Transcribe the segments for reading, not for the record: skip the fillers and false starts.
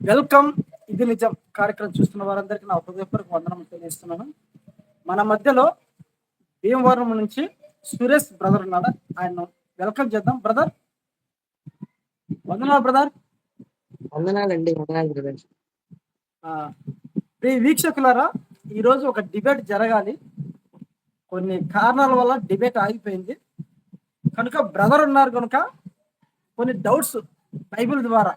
Welcome. ఇది నిజం కార్యక్రమం చూస్తున్న వారందరికీ నా హృదయపూర్వక వందనం తెలియజేస్తున్నాను. మన మధ్యలో భీమవరం నుంచి సురేష్ బ్రదర్ ఉన్నాడు. ఆయన వెల్కమ్ చేద్దాం. బ్రదర్, వందనాలు బ్రదర్. వందనాలండి. వందనాలు బ్రదర్. ఈ వీక్షకులారా, ఈరోజు ఒక డిబేట్ జరగాలి. కొన్ని కారణాల వల్ల డిబేట్ ఆగిపోయింది కనుక బ్రదర్ ఉన్నారు కనుక కొన్ని డౌట్స్ బైబిల్ ద్వారా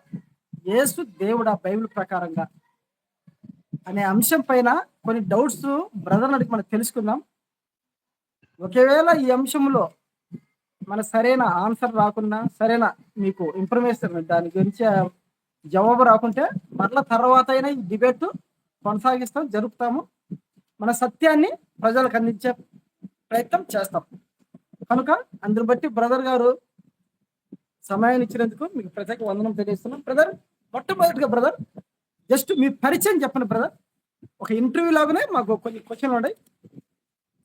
యేసు దేవుడా బైబిల్ ప్రకారంగా అనే అంశం పైన కొన్ని డౌట్స్ బ్రదర్ అడిగి మనం తెలుసుకుందాం. ఒకవేళ ఈ అంశంలో మన సరైన ఆన్సర్ రాకుండా, సరైన మీకు ఇన్ఫర్మేషన్ దాని గురించి జవాబు రాకుంటే మరల తర్వాత అయినా ఈ డిబేట్ కొనసాగిస్తాం, జరుపుతాము. మన సత్యాన్ని ప్రజలకు అందించే ప్రయత్నం చేస్తాం. కనుక అందుని బట్టి బ్రదర్ గారు సమయాన్ని ఇచ్చినందుకు మీకు ప్రత్యేక వందనం తెలియజేస్తున్నాం. బ్రదర్, మొట్టమొదటిగా బ్రదర్ జస్ట్ మీ పరిచయం చెప్పండి బ్రదర్. ఒక ఇంటర్వ్యూ లాగానే మాకు కొన్ని క్వశ్చన్లు ఉన్నాయి.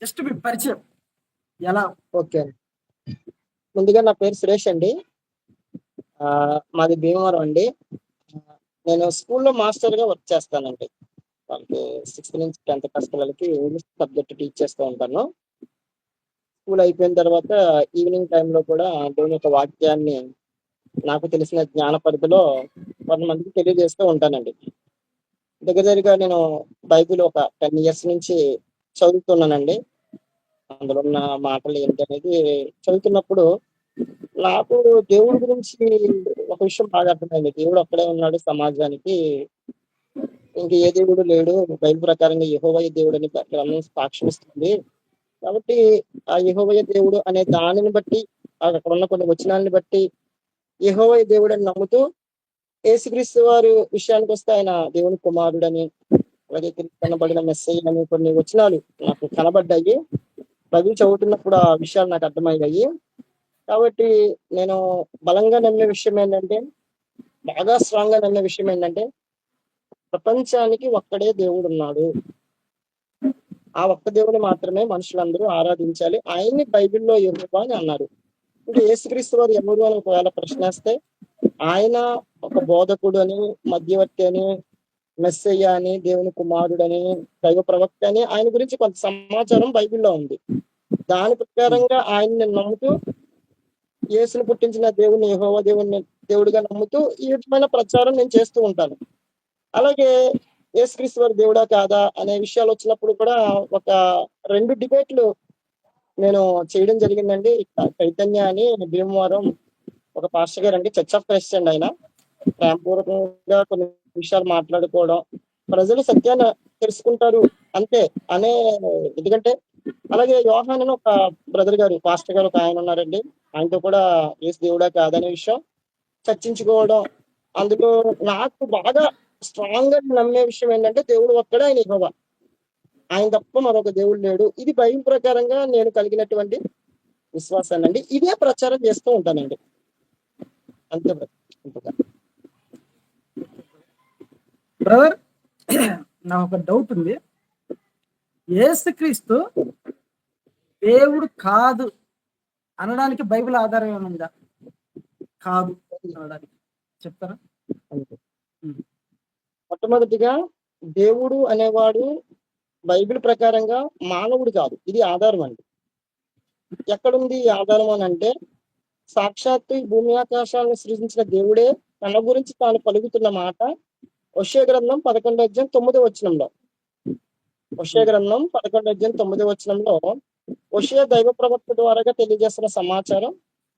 జస్ట్ మీ పరిచయం ఎలా? ఓకే, ముందుగా నా పేరు సురేష్ అండి. మాది భీమవరం అండి. నేను స్కూల్లో మాస్టర్గా వర్క్ చేస్తానండి. వాళ్ళకి 6th నుంచి 10th క్లాస్ పిల్లలకి ఇంగ్లీష్ సబ్జెక్ట్ టీచ్ చేస్తూ ఉంటాను. స్కూల్ అయిపోయిన తర్వాత ఈవినింగ్ టైంలో కూడా దేవుని యొక్క వాక్యాన్ని నాకు తెలిసిన జ్ఞాన పరిధిలో కొంతమందికి తెలియజేస్తూ ఉంటానండి. దగ్గరగా నేను బైబిల్ ఒక 10 years నుంచి చదువుతున్నానండి. అందులో ఉన్న మాటలు ఏంటనేది చదువుతున్నప్పుడు నాకు దేవుడి గురించి ఒక విషయం బాగా అర్థమైంది. దేవుడు అక్కడే ఉన్నాడు సమాజానికి, ఇంక ఏ దేవుడు లేడు. బైబిల్ ప్రకారంగా యెహోవా దేవుడు అని గ్రంథం సాక్ష్యమిస్తుంది. కాబట్టి ఆ యెహోవా దేవుడు అనే దానిని బట్టి, అక్కడ ఉన్న కొన్ని వచనాలను బట్టి యెహోవా దేవుడు అని నమ్ముతూ, యేసుక్రీస్తు వారు విషయానికి వస్తే ఆయన దేవుని కుమారుడని, అలాగే కనబడిన మెస్సయ్య అని కొన్ని వచనాలు నాకు కనబడ్డాయి. బైబిల్ చదువుతున్నప్పుడు ఆ విషయాలు నాకు అర్థమయ్యాయి. కాబట్టి నేను బలంగా నమ్మే విషయం ఏంటంటే, బాగా స్ట్రాంగ్ గా నమ్మే విషయం ఏంటంటే, ప్రపంచానికి ఒక్కడే దేవుడు ఉన్నాడు. ఆ ఒక్క దేవుని మాత్రమే మనుషులందరూ ఆరాధించాలి. ఆయన్ని బైబిల్లో యెహోవా అని అన్నారు. అంటే యేసుక్రీస్తు వారు ఎవరు అని ఒకవేళ ప్రశ్నిస్తే, ఆయన ఒక బోధకుడు అని, మధ్యవర్తి అని, మెస్సయ్య అని, దేవుని కుమారుడని, దైవ ప్రవక్త అని ఆయన గురించి కొంత సమాచారం బైబిల్లో ఉంది. దాని ప్రకారంగా ఆయన్ని నమ్ముతూ, యేసును పుట్టించిన దేవుని యెహోవా దేవుడిగా నమ్ముతూ ఈ విధమైన ప్రచారం నేను చేస్తూ ఉంటాను. అలాగే యేసుక్రీస్తు వారి దేవుడా కాదా అనే విషయాలు వచ్చినప్పుడు కూడా ఒక 2 డిబేట్లు నేను చేయడం జరిగిందండి. చైతన్య అని భీమవరం ఒక పాస్టర్ గారు అండి, చర్చ్ ఆఫ్ క్రైస్ట్ అండి. ఆయన ప్రేమపూర్వకంగా కొన్ని విషయాలు మాట్లాడుకోవడం, ప్రజలు సత్యాన్ని తెలుసుకుంటారు అంతే అనే. ఎందుకంటే అలాగే యోహాన్ అని ఒక బ్రదర్ గారు, పాస్టర్ గారు ఒక ఆయన ఉన్నారండి. ఆయనతో కూడా యేసు దేవుడా కాదనే విషయం చర్చించుకోవడం. అందులో నాకు బాగా స్ట్రాంగ్ గా నమ్మే విషయం ఏంటంటే, దేవుడు ఒక్కడే, ఆయన యెహోవా, ఆయన తప్ప మరొక దేవుడు లేడు. ఇది బైబిల్ ప్రకారంగా నేను కలిగినటువంటి విశ్వాసాన్ని అండి. ఇదే ప్రచారం చేస్తూ ఉంటానండి. అంతే బ్రదర్, నా ఒక డౌట్ ఉంది. యేసుక్రీస్తు దేవుడు కాదు అనడానికి బైబిల్ ఆధారం ఏమైనా ఉందా? కాదు అనడానికి చెప్తారా? మొట్టమొదటిగా దేవుడు అనేవాడు బైబిల్ ప్రకారంగా మానవుడు కాదు. ఇది ఆధారం అండి. ఎక్కడుంది ఈ ఆధారం అని అంటే, సాక్షాత్తు ఈ భూమి ఆకాశాలను సృజించిన దేవుడే తన గురించి తాను పలుకుతున్న మాట హోషేయ గ్రంథం 11:9 హోషేయ గ్రంథం 11:9 హోషేయ దైవ ప్రవక్త ద్వారాగా తెలియజేస్తున్న సమాచారం,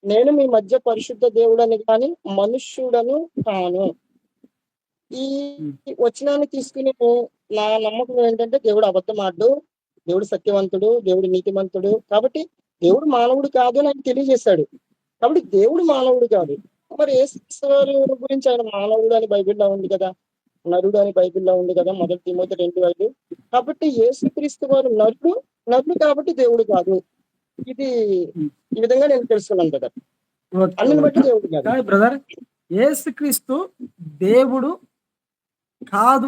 నేను మీ మధ్య పరిశుద్ధ దేవుడని కానీ మనుష్యుడను కాను. ఈ వచనాన్ని తీసుకుని నా నమ్మకం ఏంటంటే, దేవుడు అబద్ధమాడు, దేవుడు సత్యవంతుడు, దేవుడు నీతిమంతుడు. కాబట్టి దేవుడు మానవుడు కాదు అని ఆయన తెలియజేశాడు. కాబట్టి దేవుడు మానవుడు కాదు. మరి యేసుక్రీస్తు వారి గురించి ఆయన మానవుడు అని బైబిల్లో ఉంది కదా, నరుడు అని బైబిల్లో ఉంది కదా, 1 తిమోతి 2:5. కాబట్టి యేసుక్రీస్తు వారు నరుడు కాబట్టి దేవుడు కాదు. ఇది ఈ విధంగా నేను తెలుసుకున్నాను కదా. అన్ని బట్టి దేవుడు కాదు. బ్రదర్, యేసుక్రీస్తు దేవుడు కాదు,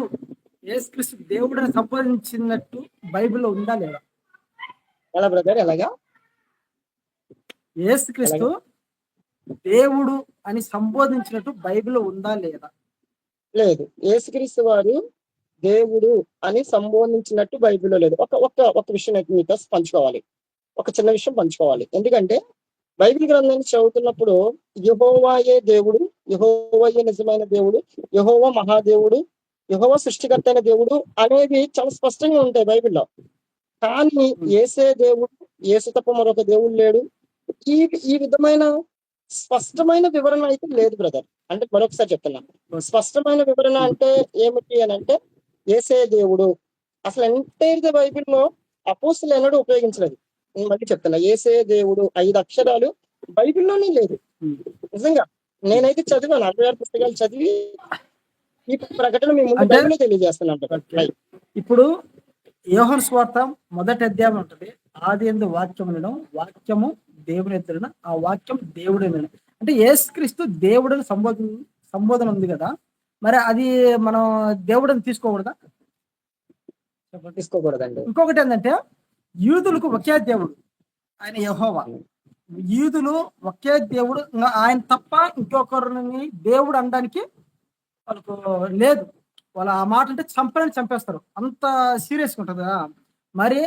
యేసుక్రీస్తు దేవుడు అని సంబోధించినట్టు బైబిల్లో ఉందా లేదా? ఎలా బ్రదర్, ఎలాగా? యేసుక్రీస్తు దేవుడు అని సంబోధించినట్టు బైబిల్లో ఉందా లేదా? లేదు. యేసుక్రీస్తు వారు దేవుడు అని సంబోధించినట్టు బైబిల్‌లో లేదు. ఒక విషయం అయితే మీతో పంచుకోవాలి. ఒక చిన్న విషయం పంచుకోవాలి. ఎందుకంటే బైబిల్ గ్రంథాన్ని చదువుతున్నప్పుడు యెహోవాయే దేవుడు, యెహోవాయే నిజమైన దేవుడు, యెహోవా మహాదేవుడు, యెహోవా సృష్టికర్త అయిన దేవుడు అనేవి చాలా స్పష్టంగా ఉంటాయి బైబిల్‌లో. కానీ యేసే దేవుడు, యేసు తప్ప మరొక దేవుడు లేడు. ఈ ఈ విధమైన స్పష్టమైన వివరణ అయితే లేదు బ్రదర్. అంటే మరొకసారి చెప్తున్నాను. స్పష్టమైన వివరణ అంటే ఏమిటి అనంటే యేసే దేవుడు. అసలు ఎంటైర్ ది బైబిల్‌లో అపోస్తులు ఎన్నడూ ఉపయోగించలేదు. నేను మళ్ళీ చెప్తున్నా. యేసే దేవుడు 5 అక్షరాలు బైబిల్‌లోనే లేదు. నిజంగా. నేనైతే చదివాను. 66 పుస్తకాలు చదివి ఈ ప్రకటన మీ ముందు అంటే బైబిల్‌లో తెలియజేస్తున్నాను బ్రదర్. రైట్. ఇప్పుడు యోహాను సువార్త మొదటి అధ్యాయం ఉంటుంది. ఆదియందు వాక్యం ఉండడం, వాక్యము దేవుని ఎదురున, ఆ వాక్యం దేవుడేనని. అంటే యేసుక్రీస్తు దేవుడని సంబోధన ఉంది కదా, మరి అది మనం దేవుడని తీసుకోకూడదా? తీసుకోకూడదండి. ఇంకొకటి ఏంటంటే యూదులకు ఒకే దేవుడు, ఆయన యెహోవా. యూదులు ఒకే దేవుడు, ఇంకా ఆయన తప్ప ఇంకొకరిని దేవుడు అనడానికి వాళ్ళకు లేదు. వాళ్ళు ఆ మాట అంటే చంపేస్తారు, అంత సీరియస్గా ఉంటుంది కదా. మరి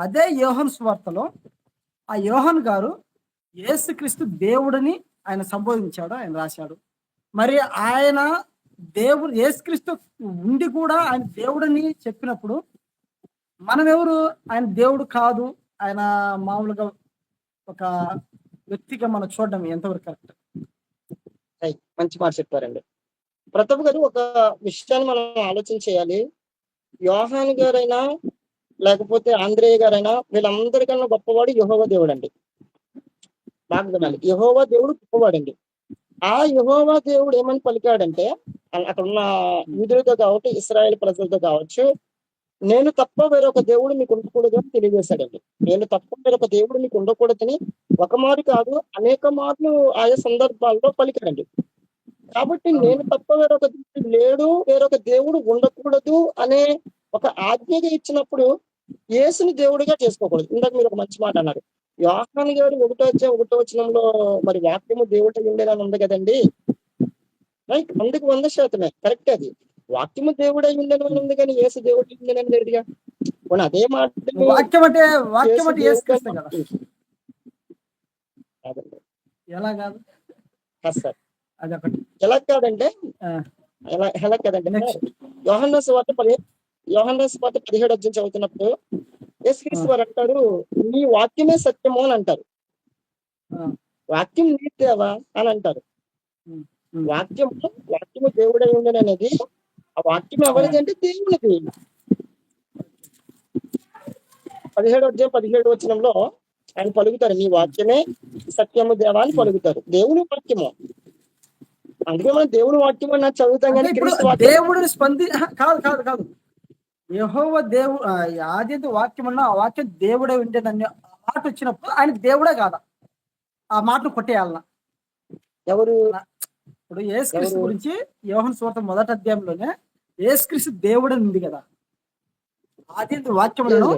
అదే యోహాను సువార్తలో ఆ యోహాన్ గారు యేసుక్రీస్తు దేవుడని ఆయన సంబోధించాడు, ఆయన రాశాడు. మరి ఆయన దేవుడు యేసుక్రీస్తు ఉండి కూడా ఆయన దేవుడని చెప్పినప్పుడు మనం ఎవరు? ఆయన దేవుడు కాదు, ఆయన మామూలుగా ఒక వ్యక్తిగా మనం చూడడం ఎంతవరకు కరెక్ట్? రైట్. మంచి మాట చెప్పారండి. ప్రతాప్ గారు ఒక విషయాన్ని మనం ఆలోచన చేయాలి. యోహాను గారైనా లేకపోతే ఆంద్రేయ గారైనా వీళ్ళందరికన్నా గొప్పవాడు యెహోవా దేవుడు అండి. బాగా వినాలి. యెహోవా దేవుడు గొప్పవాడండి. ఆ యెహోవా దేవుడు ఏమని పలికాడంటే అక్కడ ఉన్న యూదులతో కావచ్చు, ఇశ్రాయేల్ ప్రజలతో కావచ్చు, నేను తప్ప వేరొక దేవుడు మీకు ఉండకూడదు అని తెలియజేశాడండి. నేను తప్ప వేరొక దేవుడు మీకు ఉండకూడదని ఒక మారు కాదు అనేక మార్లు ఆయా సందర్భాల్లో పలికాడండి. కాబట్టి నేను తప్ప వేరొక దేవుడు లేడు, వేరొక దేవుడు ఉండకూడదు అనే ఒక ఆజ్ఞగా ఇచ్చినప్పుడు యేసుని దేవుడిగా చేసుకోకూడదు. ఇందాక మీరు ఒక మంచి మాట అన్నారు. యోహాను గారు ఒకటో వచనంలో మరి వాక్యము దేవుడై ఉండేదని ఉంది కదండి. రైట్. 100% కరెక్ట్ అది. వాక్యము దేవుడై ఉండేదని ఉంది కానీ యేసు దేవుడై ఉండేదని లేదుగా. పోనీ అదే మాట వాక్యం అంటే యేసు యేసుక్రీస్తే కదా. కాదండి. ఎలా కాదు? కాదు సార్. అదొకటి. ఎలా కాదంటే ఆ, ఎలా కాదంటే నెక్స్ట్. యోహాను సువార్త 17 అధ్యాయం చదువుతున్నప్పుడు యేసుక్రీస్తు వారు అంటారు, నీ వాక్యమే సత్యము అని అంటారు. వాక్యం నీదేవా అని అంటారు. వాక్యము దేవుడై ఉండను అనేది ఆ వాక్యం ఎవరిది అంటే దేవునిది. 17 వచనంలో ఆయన పలుకుతారు, నీ వాక్యమే సత్యము దేవా అని పలుకుతారు. దేవుని వాక్యము. అందుకే మనం దేవుని వాక్యం అని చదువుతాం కానీ ఇప్పుడు దేవుడిని కాదు కాదు కాదు యెహోవా దేవుడు ఆది వాక్యం అన్న ఆ వాక్యం దేవుడే ఉండేదని ఆ మాట వచ్చినప్పుడు ఆయన దేవుడే కాదా? ఆ మాటను కొట్టేయాలన్నా? ఎవరు? ఇప్పుడు యేసుక్రీస్తు గురించి యోహాను సువార్త మొదటి అధ్యాయంలోనే యేసుక్రీస్తు దేవుడు అని ఉంది కదా. ఆది వాక్యములను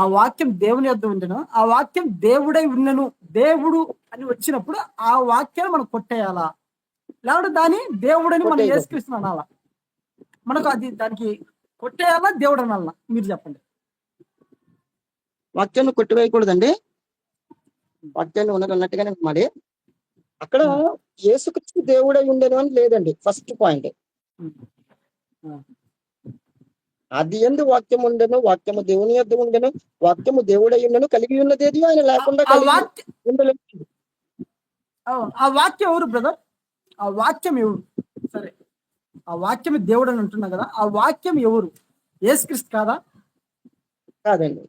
ఆ వాక్యం దేవుని యొద్ద ఉండెను, ఆ వాక్యం దేవుడై ఉండెను, దేవుడు అని వచ్చినప్పుడు ఆ వాక్యాన్ని మనం కొట్టేయాలా, లేకపోతే దాని దేవుడని మనం యేసుక్రీస్తు అనాలా? మనకు అది దానికి కొట్టేయాలా, దేవుడు అనాలనా? మీరు చెప్పండి. వాక్యాన్ని కొట్టివేయకూడదండి. వాక్యాన్ని ఉన్నట్టుగానే మరి అక్కడ యేసుక్రీస్తు దేవుడై ఉండేను అని లేదండి. First point. అది ఎందు వాక్యం ఉండెను, వాక్యము దేవుని యొద్ద ఉండెను, వాక్యము దేవుడై ఉండెను, కలిగి ఉన్నదేది ఆయన లేకుండా ఉండలేదు. ఆ వాక్యం ఎవరు బ్రదర్? ఆ వాక్యం ఎవరు? సరే, ఆ వాక్యం దేవుడు అని అంటున్నా కదా, ఆ వాక్యం ఎవరు? యేసుక్రీస్తు కాదా? కాదండి.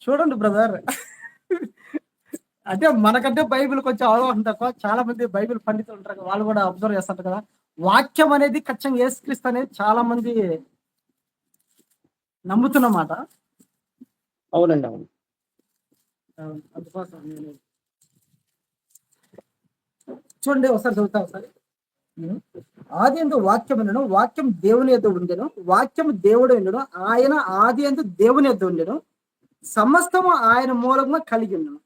చూడండి బ్రదర్, అంటే మనకంటే బైబిల్ కొంచెం అవగాహన తక్కువ. చాలా మంది బైబిల్ పండితులు ఉంటారు కదా, వాళ్ళు కూడా అబ్జర్వ్ చేస్తారు కదా. వాక్యం అనేది ఖచ్చితంగా యేసుక్రీస్తు అనేది చాలా మంది నమ్ముతున్నమాట. అవునండి. అవును. అందుకోసం చూడండి, ఒకసారి చదువుతా. ఒకసారి ఆది యందు వాక్యం ఉండెను, వాక్యం దేవుని యొద్ద ఉండెను, వాక్యం దేవుడు ఉండెను, ఆయన ఆది యందు దేవుని యొద్ద ఉండెను, సమస్తము ఆయన మూలంగా కలిగి ఉండెను.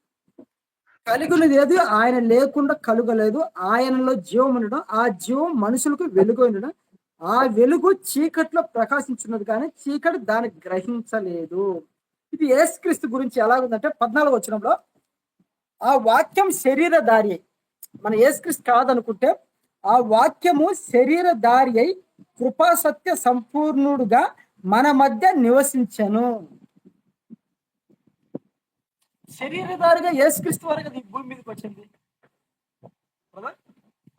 కలిగినది ఏది ఆయన లేకుండా కలుగలేదు, ఆయనలో జీవం ఉండడం, ఆ జీవం మనుషులకు వెలుగు ఉండడం, ఆ వెలుగు చీకట్లో ప్రకాశించున్నది కానీ చీకటి దాన్ని గ్రహించలేదు. ఇది యేసుక్రీస్తు గురించి ఎలాగుందంటే 14వ వచనంలో ఆ వాక్యం శరీరధారి అయి, మన యేసుక్రీస్తు కాదనుకుంటే ఆ వాక్యము శరీరధారి అయి కృపాసత్య సంపూర్ణుడుగా మన మధ్య నివసించను. శరీరధారిగా యేసుక్రీస్తు వారు కదా ఈ భూమి మీదకి వచ్చింది.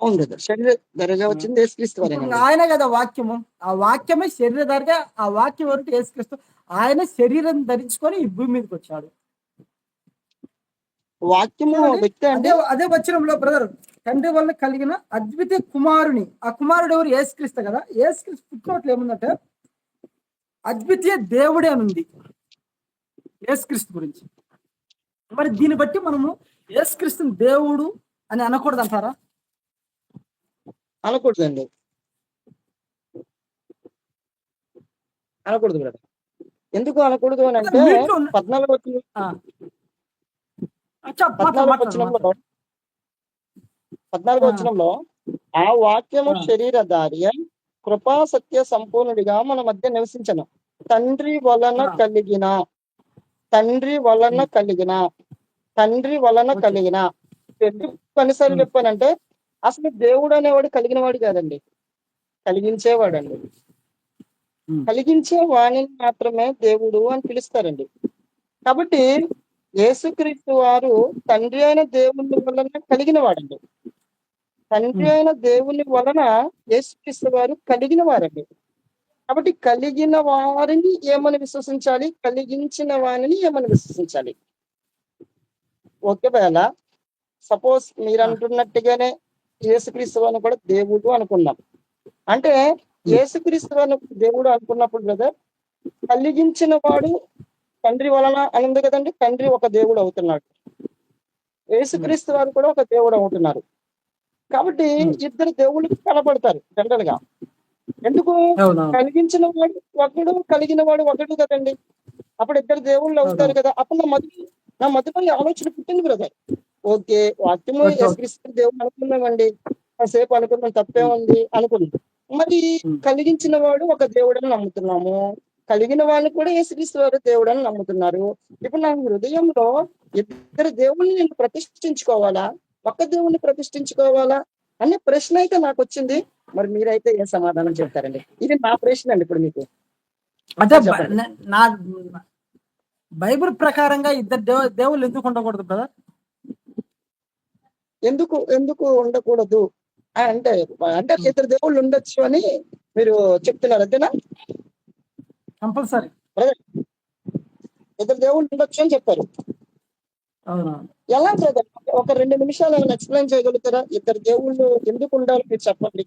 అవును బ్రదర్, శరీర ధరగా వచ్చింది యేసుక్రీస్తు ఇప్పుడు వారేనండి. ఆయనే కదా వాక్యము, ఆ వాక్యమే శరీరధారిగా, ఆ వాక్యం వరకు యేసుక్రీస్తు ఆయన శరీరం ధరించుకొని ఈ భూమి మీదకి వచ్చాడు. వాక్యము చూడండి, వ్యక్తి అండి. అదే వచనంలో బ్రదర్, తండ్రి వల్ల కలిగిన అద్వితీయ కుమారుని, ఆ కుమారుడు ఎవరు? యేసుక్రీస్తు కదా. యేసుక్రీస్తు పుట్టినట్లు ఏముందంటే అద్వితీయ దేవుడే అని ఉంది యేసుక్రీస్తు గురించి. మరి దీన్ని బట్టి మనము యేసుక్రీస్తుని దేవుడు అని అనకూడదు అంటారా? అనకూడదండి, అనకూడదు బ్రదర్. ఎందుకు అనకూడదు అని అంటే మీట్లో 14వ వచనం, ఆ, 14వ వచనంలో 14వ వచనంలో ఆ వాక్యము శరీరధారి అయి కృపా సత్య సంపూర్ణుడిగా మన మధ్య నివసించను. తండ్రి వలన కలిగిన తండ్రి వలన కలిగిన తండ్రి వలన కలిగిన ఎన్నిసార్లు చెప్పానంటే అసలు దేవుడు అనేవాడు కలిగిన వాడు కాదండి, కలిగించేవాడండి. కలిగించే వాణిని మాత్రమే దేవుడు అని పిలుస్తారండి. కాబట్టి యేసుక్రీస్తు వారు తండ్రి అయిన దేవుని వలన కలిగిన వాడండి. తండ్రి అయిన దేవుని వలన యేసుక్రీస్తు వారు కలిగిన వారండి. కాబట్టి కలిగిన వారిని ఏమని విశ్వసించాలి? కలిగించిన వారిని ఏమని విశ్వసించాలి? ఒకవేళ సపోజ్ మీరు అంటున్నట్టుగానే యేసుక్రీస్తు వారిని కూడా దేవుడు అనుకున్నాం అంటే, యేసుక్రీస్తు వారిని దేవుడు అనుకున్నప్పుడు బ్రదర్, కలిగించిన వాడు తండ్రి వలన అని ఉంది కదండి. తండ్రి ఒక దేవుడు అవుతున్నాడు, యేసుక్రీస్తు వారు కూడా ఒక దేవుడు అవుతున్నారు. కాబట్టి ఇద్దరు దేవుళ్ళు కనబడతారు జనరల్ గా. ఎందుకు? కలిగించిన వాడు ఒకడు, కలిగిన వాడు ఒకడు కదండి. అప్పుడు ఇద్దరు దేవుళ్ళు అవుతారు కదా. అప్పుడు నా మధ్యలో ఈ ఆలోచన పుట్టింది బ్రదర్. ఓకే, వాక్యము యేసుక్రీస్తు దేవుడు అనుకున్నామండి, కాసేపు అనుకున్నాం, తప్పే ఉంది అనుకున్నాం. మరి కలిగించిన వాడు ఒక దేవుడని నమ్ముతున్నాము, కలిగిన వాళ్ళు కూడా యేసుక్రీస్తు వారు దేవుడు అని నమ్ముతున్నారు. ఇప్పుడు నా హృదయంలో ఇద్దరు దేవుళ్ళని నేను ప్రతిష్ఠించుకోవాలా, ఒక్క దేవుణ్ణి ప్రతిష్ఠించుకోవాలా అనే ప్రశ్న అయితే నాకు వచ్చింది. మరి మీరైతే ఏం సమాధానం చెప్తారండి? ఇది నా ప్రశ్న అండి ఇప్పుడు మీకు. అంటే నా బైబిల్ ప్రకారంగా ఇద్దరు దేవుళ్ళు ఎందుకు ఉండకూడదు బ్రదర్? ఎందుకు ఉండకూడదు అంటే అంటే ఇద్దరు దేవుళ్ళు ఉండొచ్చు అని మీరు చెప్తున్నారు అంతేనా? కంపల్సరీ బ్రదర్, ఇద్దరు దేవుళ్ళు ఉండొచ్చు అని చెప్పారు. ఎలా బ్రదర్? ఒక 2 నిమిషాలు ఏమైనా ఎక్స్ప్లెయిన్ చేయగలుగుతారా? ఇద్దరు దేవుళ్ళు ఎందుకు ఉండాలి మీరు చెప్పండి.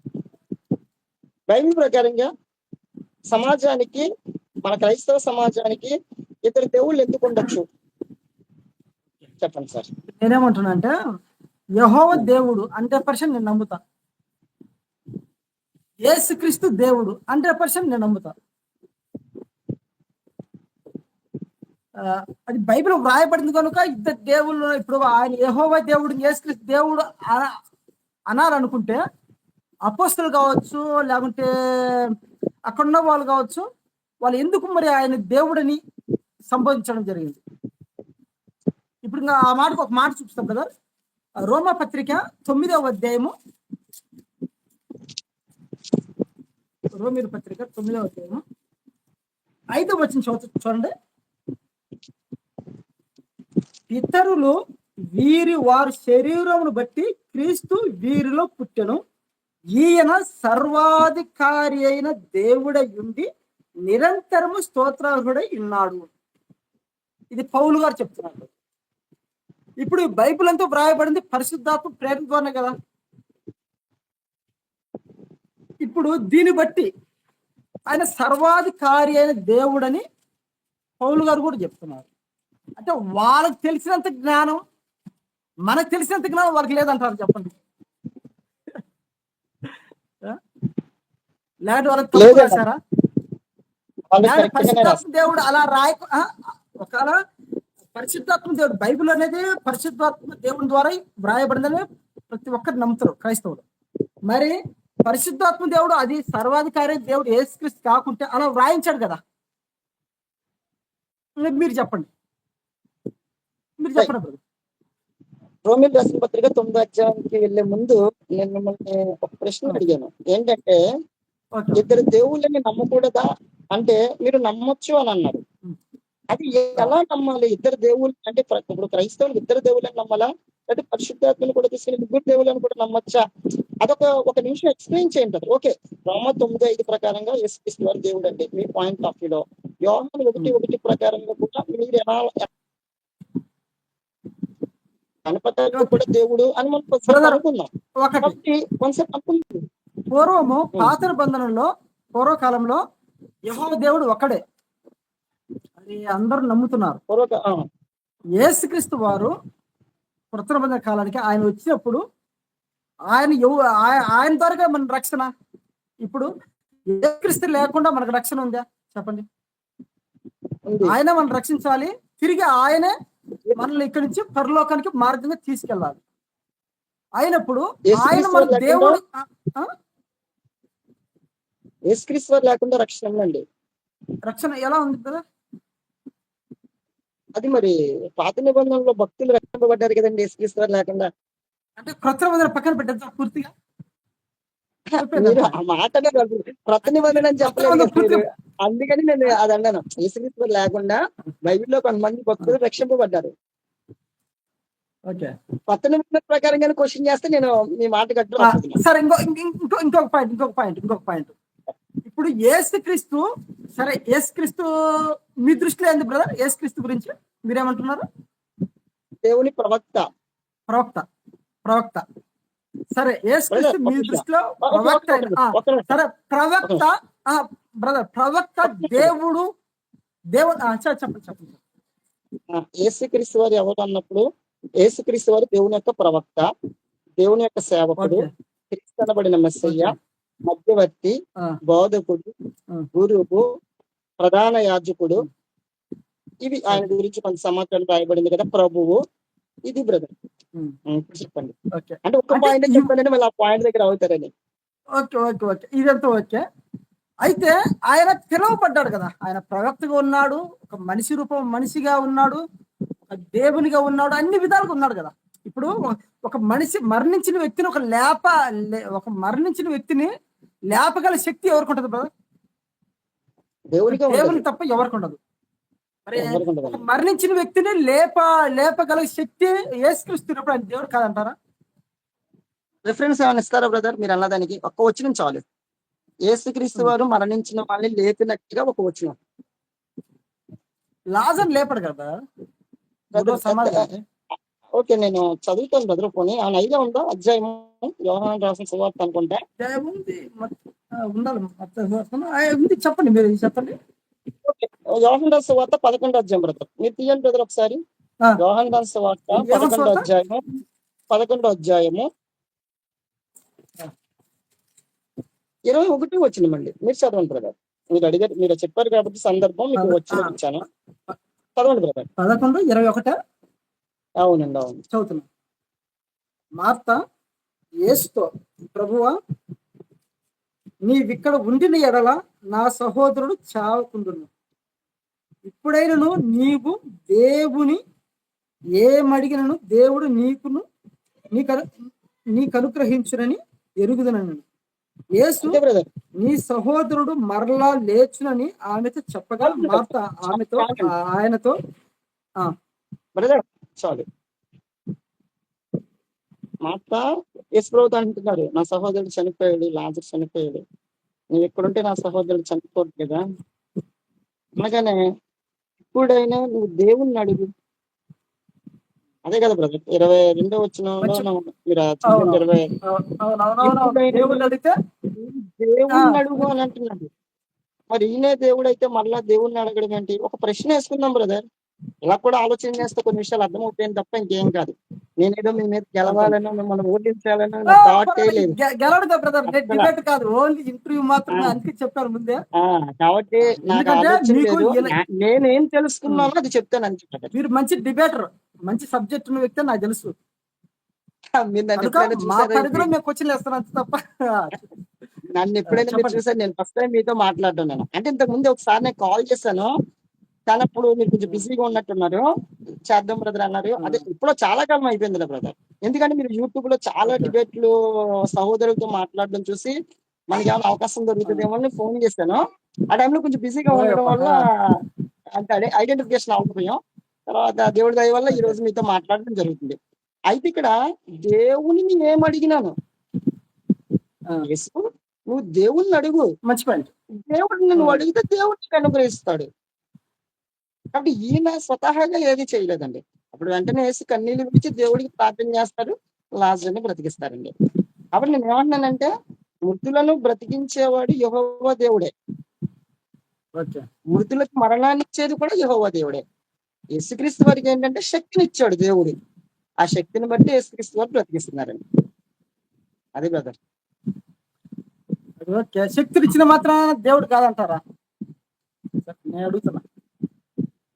బైబిల్ ప్రకారంగా సమాజానికి, మన క్రైస్తవ సమాజానికి ఇద్దరు దేవుళ్ళు ఎందుకు ఉండొచ్చు చెప్పండి సార్. నేనేమంటున్నా అంటే, యెహోవా దేవుడు 100% నేను నమ్ముతా, యేసుక్రీస్తు దేవుడు 100% నేను నమ్ముతా. అది బైబిల్ వ్రాయబడింది కనుక ఇద్దరు దేవుళ్ళు, ఇప్పుడు ఆయన యెహోవా దేవుడు యేసుక్రీస్తు దేవుడు అనాలనుకుంటే అపోస్తలు కావచ్చు, లేకుంటే అక్కడున్న వాళ్ళు కావచ్చు, వాళ్ళు ఎందుకు మరి ఆయన దేవుడిని సంబోధించడం జరిగింది? ఇప్పుడు ఆ మాటకు ఒక మాట చూపిస్తాం కదా. రోమా పత్రిక 9వ అధ్యాయము, రోమీయుల పత్రిక 9వ అధ్యాయము 5వ వచనం చూడండి. ఇతరులు వారి శరీరమును బట్టి క్రీస్తు వీరిలో పుట్టెను, ఈయన సర్వాధికారి అయిన దేవుడై ఉండి నిరంతరము స్తోత్రార్హుడై ఉన్నాడు. ఇది పౌలు గారు చెప్తున్నారు. ఇప్పుడు బైబిల్ అంతా వ్రాయబడింది పరిశుద్ధాత్మ ప్రేరణ ద్వారానే కదా. ఇప్పుడు దీన్ని బట్టి ఆయన సర్వాధికారి అయిన దేవుడని పౌలు గారు కూడా చెప్తున్నారు. అంటే వాళ్ళకి తెలిసినంత జ్ఞానం మనకు తెలిసినంత జ్ఞానం వాళ్ళకి లేదంటారు. చెప్పండి, లేదంటే వాళ్ళకి తప్పు రాశారా? పరిశుద్ధాత్మ దేవుడు అలా ఒకవేళ పరిశుద్ధాత్మ దేవుడు బైబిల్ అనేది పరిశుద్ధాత్మ దేవుని ద్వారా వ్రాయబడిందని ప్రతి ఒక్కరు నమ్ముతారు క్రైస్తవులు. మరి పరిశుద్ధాత్మ దేవుడు అది సర్వాధికారి దేవుడు యేసుక్రీస్తు కాకుంటే అలా వ్రాయించాడు కదా. మీరు చెప్పండి, మీరు చెప్పండి brother. రోమిల్ రాసిన పత్రిక 9వ అధ్యాయానికి వెళ్లే ముందు నేను మిమ్మల్ని ఒక ప్రశ్న అడిగాను. ఏంటంటే ఓకే. ఇద్దరు దేవుళ్ళని నమ్మకూడదా అంటే మీరు నమ్మొచ్చు అని అన్నారు. అది ఎలా నమ్మాలి? ఇద్దరు దేవుళ్ళు అంటే ఇప్పుడు క్రైస్తవులు ఇద్దరు దేవుళ్ళని నమ్మాలా, అంటే పరిశుద్ధాత్మను కూడా తీసుకుని ముగ్గురు దేవుళ్ళని కూడా నమ్మొచ్చా? ఒక నిమిషం ఎక్స్ప్లెయిన్ చేయండి కదా. ఓకే, రోమ 9:5 ప్రకారంగా యేసుక్రీస్తు వారు దేవుడు అండి మీ పాయింట్ ఆఫ్ వ్యూలో. యోహాను 1:1 ప్రకారంగా కూడా మీరు ఎలా గణపతి కూడా దేవుడు అని మనం కొంచెం అనుకుందాం. ఒకటి కాబట్టి కొంచెం అనుకుందాం. పూర్వము పాత నిబంధనలో పూర్వకాలంలో యెహోవా దేవుడు ఒక్కడే, అది అందరూ నమ్ముతున్నారు. యేసుక్రీస్తు వారు కృత నిబంధన కాలానికి ఆయన వచ్చినప్పుడు ఆయన ద్వారా మన రక్షణ. ఇప్పుడు యేసుక్రీస్తు లేకుండా మనకు రక్షణ ఉందా చెప్పండి? ఆయన మనం రక్షించాలి, తిరిగి ఆయనే మనల్ని ఇక్కడి నుంచి పరలోకానికి మార్గంగా తీసుకెళ్ళాలి. అయినప్పుడు ఆయన మన దేవుడు యేసుక్రీస్తు వారు లేకుండా రక్షణ ఉందండి. రక్షణ ఎలా ఉంది కదా? అది మరి పాత నిబంధనలో భక్తులు రక్షింపబడ్డారు కదండి యేసుక్రీస్తు వారు లేకుండా. అంటే క్రొత్త నిబంధన పక్కన పెట్టేద్దాం పూర్తిగా. మీరు ఆ మాటనే క్రొత్త నిబంధన అని చెప్పలేదు, అందుకని నేను అది అన్నాను. యేసుక్రీస్తు వారు లేకుండా బైబిల్లో కొంతమంది భక్తులు రక్షింపబడ్డారు. కొత్త నిబంధన ప్రకారంగా క్వశ్చన్ చేస్తే నేను మీ మాట కట్టు. సరే, ఇంకొక పాయింట్. ఇప్పుడు యేసుక్రీస్తు, సరే యేసుక్రీస్తు మీ దృష్టిలో ఏంది బ్రదర్? యేసుక్రీస్తు గురించి మీరేమంటున్నారు? దేవుని ప్రవక్త. సరే, యేసుక్రీస్తు మీ దృష్టిలో ప్రవక్త. సరే, ప్రవక్త దేవుడు చెప్పండి. యేసుక్రీస్తు వారు ఎవరు అన్నప్పుడు యేసుక్రీస్తు వారు దేవుని యొక్క ప్రవక్త, దేవుని యొక్క సేవకుడు, క్రీస్తనబడిన మెస్సయ్య, మధ్యవర్తి, బోధకుడు, గురువు, ప్రధాన యాజకుడు. ఇవి ఆయన గురించి కొంత సమాచారం రాయబడింది కదా. ప్రభువు, ఇది బ్రదర్ చెప్పండి. అంటే ఒక పాయింట్ చెప్పండి, మళ్ళీ ఆ పాయింట్ దగ్గర అవుతారని. ఓకే, ఇదంతా ఓకే. అయితే ఆయన పిలువబడ్డాడు కదా, ఆయన ప్రవక్తగా ఉన్నాడు, ఒక మనిషి రూపం మనిషిగా ఉన్నాడు, ఒక దేవునిగా ఉన్నాడు, అన్ని విధాలుగా ఉన్నాడు కదా. ఇప్పుడు ఒక మనిషి మరణించిన వ్యక్తిని మరణించిన వ్యక్తిని లేపగల శక్తి ఎవరికి ఉంటుంది బ్రదర్? దేవుని తప్ప ఎవరికి ఉండదు. మరి మరణించిన వ్యక్తిని లేపగల శక్తి యేసుక్రీస్తున్నప్పుడు ఆయన దేవుడు కాదంటారా? రిఫరెన్స్ ఏమైనా ఇస్తారా బ్రదర్? మీరు అన్నదానికి ఒక్క వచనం చాలు. యేసుక్రీస్తు వారు మరణించిన వాళ్ళని లేపినట్టుగా ఒక వచనం. లాజర్ లేపడు కదా. ఓకే, నేను చదువుతాను బ్రదర్. పోనీ ఆ 5వ ఉందా అధ్యాయం? యోహాను రాసిన సువార్త అనుకుంటా ఉండాలి. చెప్పండి, మీరు చెప్పండి. యోహాను రాసిన సువార్త 11వ అధ్యాయం బ్రదర్. మీరు తీయండి బ్రదర్ ఒకసారి. యోహాను రాసిన సువార్త 11వ అధ్యాయము 21 వచ్చినమండి. మీరు చదవండి బ్రదర్. మీరు అడిగారు, మీరు చెప్పారు కాబట్టి సందర్భం మీకు వచ్చాను. చదవండి బ్రదర్. 11:21. అవునండి, అవును చదువుతున్నా. మార్త యేసుతో, ప్రభువా, నీవిక్కడ ఉండిన ఎడల నా సహోదరుడు చావకుండును. ఇప్పుడైనను నీవు దేవుని ఏమడిగినను దేవుడు నీకు అనుగ్రహించునని ఎరుగుదనను. యేసు నీ సహోదరుడు మరలా లేచునని ఆమెతో చెప్పగా మార్త ఆయనతో చాలు. మార్త యేసుప్రభుతో అంటున్నారు, నా సహోదరుడు చనిపోయాడు, లాజరు చనిపోయాడు, నువ్వు ఎక్కడుంటే నా సహోదరుడు చనిపోదు కదా. అనగానే ఇప్పుడైనా నువ్వు దేవుణ్ణి అడుగు. అదే కదా బ్రదర్ 22వ వచనంలో మీరు దేవుణ్ణి అడుగు అని అంటున్నాడు. మరి ఈయనే దేవుడు అయితే మళ్ళా దేవుణ్ణి అడగడం ఏంటి? ఒక ప్రశ్న వేసుకుందాం బ్రదర్. ఇలా కూడా ఆలోచన చేస్తే కొన్ని విషయాలు అర్థమవుతాయని తప్ప ఇంకేం కాదు. నేనేదో మీ మీద గెలవాలనో మిమ్మల్ని ఓడించాలనో ఆ, నా థాటే లేదు గెలవడుగా బ్రదర్, నేను అసలు. డిబేట్ కాదు, ఓన్లీ ఇంటర్వ్యూ మాత్రమే, ఆ, అందుకే చెప్పాను ముందే. ఆ, కాబట్టి నాకు ఎందుకంటే ఆలోచన మీకు లేదు. ఇలా- నేనేం తెలుసుకున్నానో అది చెప్తాను అంతే brother. మీరు మంచి డిబేటర్, మంచి సబ్జెక్ట్ ఉన్న వ్యక్తి అని నాకు తెలుసు. మీరు నన్ను కనుక ఎప్పుడైనా మా చూసారా పరిధిలో మేము క్వశ్చన్లు వేస్తాను అంత తప్ప. నన్ను ఎప్పుడైనా మీరు చెప్పండి. చూసారు? నేను ఫస్ట్ టైం మీతో మాట్లాడుతున్నాను. అంటే ఇంతకు ముందు ఒకసారి నేను కాల్ చేశాను, కానీ అప్పుడు మీరు కొంచెం బిజీగా ఉన్నట్టున్నారు. చేద్దాం బ్రదర్ అన్నారు. అదే ఇప్పుడు చాలా కాలం అయిపోయింది బ్రదర్. ఎందుకంటే మీరు యూట్యూబ్ లో చాలా Okay. డిబేట్లు సహోదరులతో మాట్లాడడం చూసి మనకి ఏమైనా అవకాశం దొరుకుతుందేమో అని ఫోన్ చేశాను. ఆ టైంలో కొంచెం బిజీగా ఉండడం వల్ల అంటే ఐడెంటిఫికేషన్ అవ్వకపోయాం. తర్వాత దేవుడి దయ వల్ల ఈ రోజు మీతో మాట్లాడడం జరుగుతుంది. అయితే ఇక్కడ దేవుని ఏం అడిగినాను, యేసు, నువ్వు దేవుణ్ణి అడుగు, మంచి పాయింట్. దేవుడిని నువ్వు అడిగితే దేవుడు నీకు అనుగ్రహిస్తాడు. కాబట్టి ఈయన స్వతహాగా ఏది చేయలేదండి. అప్పుడు వెంటనే వేసి కన్నీళ్ళు విడిచి దేవుడికి ప్రార్థన చేస్తారు, లాజరుని బ్రతికిస్తారండి. కాబట్టి నేను ఏమంటున్నానంటే మృతులను బ్రతికించేవాడు యెహోవా దేవుడే, ఓకే. మృతులకు మరణాన్ని ఇచ్చేది కూడా యెహోవా దేవుడే. యేసుక్రీస్తు వారికి ఏంటంటే శక్తిని ఇచ్చాడు దేవుడు, ఆ శక్తిని బట్టి యేసుక్రీస్తు వారు బ్రతికిస్తున్నారండి. అదే బ్రదర్. ఓకే, శక్తులు ఇచ్చిన మాత్రం దేవుడు కాదంటారా? నేను అడుగుతున్నా.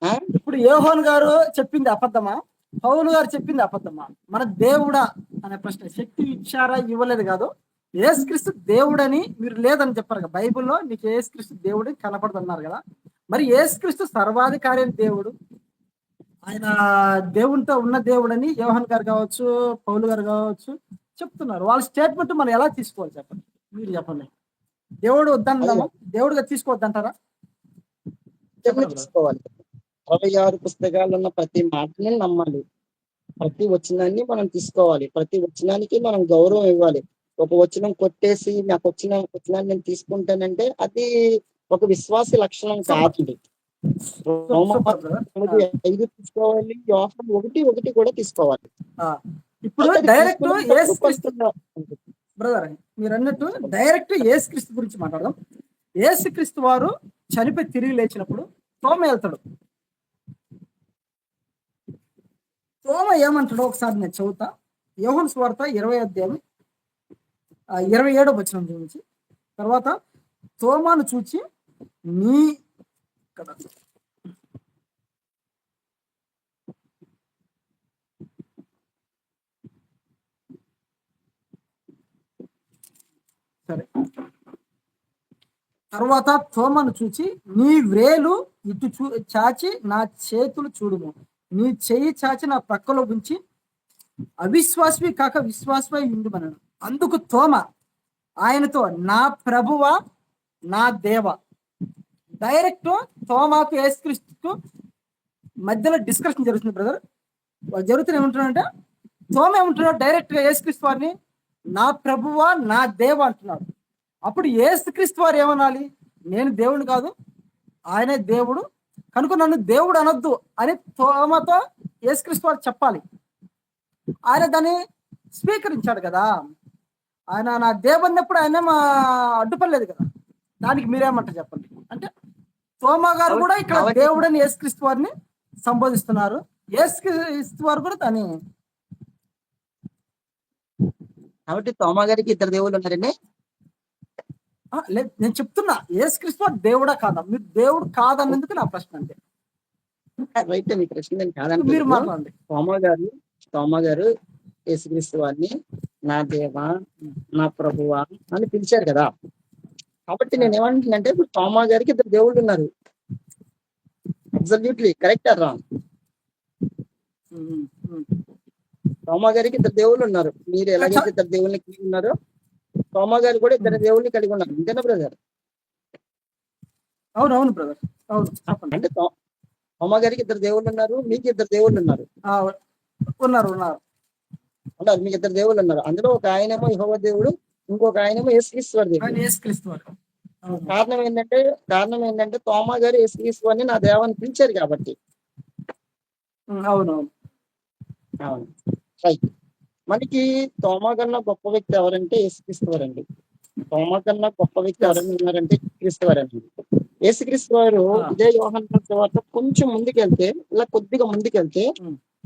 ఆ? ఇప్పుడు యోహాను గారు చెప్పింది అబద్ధమా, పౌలు గారు చెప్పింది అబద్ధమా? మన దేవుడా అనే ప్రశ్న. శక్తి ఇచ్చారా, ఇవ్వలేదు కాదు. యేసుక్రీస్తు దేవుడని మీరు లేదని చెప్పారు కదా బైబిల్లో, నీకు యేసుక్రీస్తు దేవుడు కనపడుతున్నారు కదా. మరి యేసుక్రీస్తు సర్వాధికారి అయిన దేవుడు, ఆయన దేవునితో ఉన్న దేవుడని యోహాన్ గారు కావచ్చు, పౌలు గారు కావచ్చు చెప్తున్నారు. వాళ్ళ స్టేట్మెంట్ మనం ఎలా తీసుకోవాలి చెప్పండి, మీరు చెప్పండి. దేవుడు వద్దంటామా, దేవుడుగా తీసుకోవద్దంటారా? శక్తిని తీసుకోవాలి. 66 పుస్తకాలు ఉన్న ప్రతి మాటని నమ్మాలి, ప్రతి వచనాన్ని మనం తీసుకోవాలి, ప్రతి వచనానికి మనం గౌరవం ఇవ్వాలి. ఒక వచనం కొట్టేసి నాకు వచ్చిన వచనాన్ని నేను తీసుకుంటానంటే అది ఒక విశ్వాసి లక్షణం కాదండి. Super brother. 5 తీసుకోవాలి, యోహాను 1:1 కూడా తీసుకోవాలి. ఇప్పుడు అయితే అది డైరెక్ట్ తీసుకునేటప్పుడు యేసుక్రీస్తు కొంచెం బ్రదర్, మీరు అన్నట్టు డైరెక్ట్ యేసుక్రీస్తు గురించి మాట్లాడదాం. యేసుక్రీస్తు వారు చనిపోయి తిరిగి లేచినప్పుడు తోమ వెళ్తాడు. తోమ ఏమంటాడో ఒకసారి నేను చదువుతా. యోహాను సువార్త 20వ అధ్యాయం 27వ వచనం గురించి. తర్వాత తోమాను చూచి నీ కదా సరే, తర్వాత తోమను చూచి నీ వ్రేలు ఇటు చాచి నా చేతులు చూడుము, నీ చెయ్యి చాచి నా ప్రక్కలో ఉంచి అవిశ్వాసవి కాక విశ్వాసమై ఉండుమన్నాడు. అందుకు తోమ ఆయనతో నా ప్రభువా నా దేవ. డైరెక్ట్ తోమాకు యేసుక్రీస్తుకు మధ్యలో డిస్కషన్ జరుగుతుంది బ్రదర్. జరుగుతున్న ఏమంటున్నాడంటే తోమ ఏమంటున్నాడు, డైరెక్ట్ గా యేసుక్రీస్తు వారిని నా ప్రభువా నా దేవ అంటున్నాడు. అప్పుడు యేసుక్రీస్తు వారు ఏమనాలి, నేను దేవుడు కాదు, ఆయనే దేవుడు కనుక నన్ను దేవుడు అనొద్దు అని తోమతో యేసుక్రీస్తు వారు చెప్పాలి. ఆయన దాన్ని స్వీకరించాడు కదా. ఆయన నా దేవున్నప్పుడు ఆయన అడ్డుపడలేదు కదా. దానికి మీరేమంటారు చెప్పండి. అంటే తోమా గారు కూడా ఇక్కడ దేవుడని యేసుక్రీస్తు వారిని సంబోధిస్తున్నారు. యేసుక్రీస్తు వారు కూడా దాన్ని. కాబట్టి తోమా గారికి 2 దేవుళ్ళు ఉన్నారండి. లేదు, నేను చెప్తున్నా యేసుక్రీస్తు వారు దేవుడా కాదా. మీరు దేవుడు కాదన్నందుకు నా ప్రశ్న. అంతే. రైట్, మీ ప్రశ్న నేను కాదంటే మీరు మాట్లాడండి. తోమా గారు యేసుక్రీస్తు వారిని నా దేవా నా ప్రభువా అని పిలిచారు కదా. కాబట్టి నేను ఏమంటున్నానంటే ఇప్పుడు తోమా గారికి 2 దేవుళ్ళు ఉన్నారు. Absolutely correct or wrong? Thoma గారికి 2 దేవుళ్ళు ఉన్నారు. మీరు ఎలాగైతే 2 దేవుళ్ళని కలిగి ఉన్నారో తోమా గారు కూడా 2 దేవుళ్ళని కలిగి ఉన్నారు. అంతేనా బ్రదర్? అవునవును బ్రదర్, అవును. అంటే తోమా గారికి 2 దేవుళ్ళు ఉన్నారు, మీకు 2 దేవుళ్ళు ఉన్నారు. ఉన్నారు మీకు 2 దేవుళ్ళు ఉన్నారు. అందులో ఒక ఆయనేమో యెహోవా దేవుడు, ఇంకొక ఆయనేమో యేసుక్రీస్తు దేవుడు. కారణం ఏంటంటే తోమా గారు యేసుక్రీస్తు వారిని నా దేవాన్ని పిలిచారు కాబట్టి. అవునవును. అవును, రైట్. మనకి తోమా కన్నా గొప్ప వ్యక్తి ఎవరంటే యేసుక్రీస్తు వారండి. తోమా కన్నా గొప్ప వ్యక్తి ఎవరైనా ఉన్నారంటే యేసుక్రీస్తు వారండి. యేసుక్రీస్తు వారు ఇదే యోహాను సువార్త కొంచెం ముందుకెళ్తే, ఇలా కొద్దిగా ముందుకెళ్తే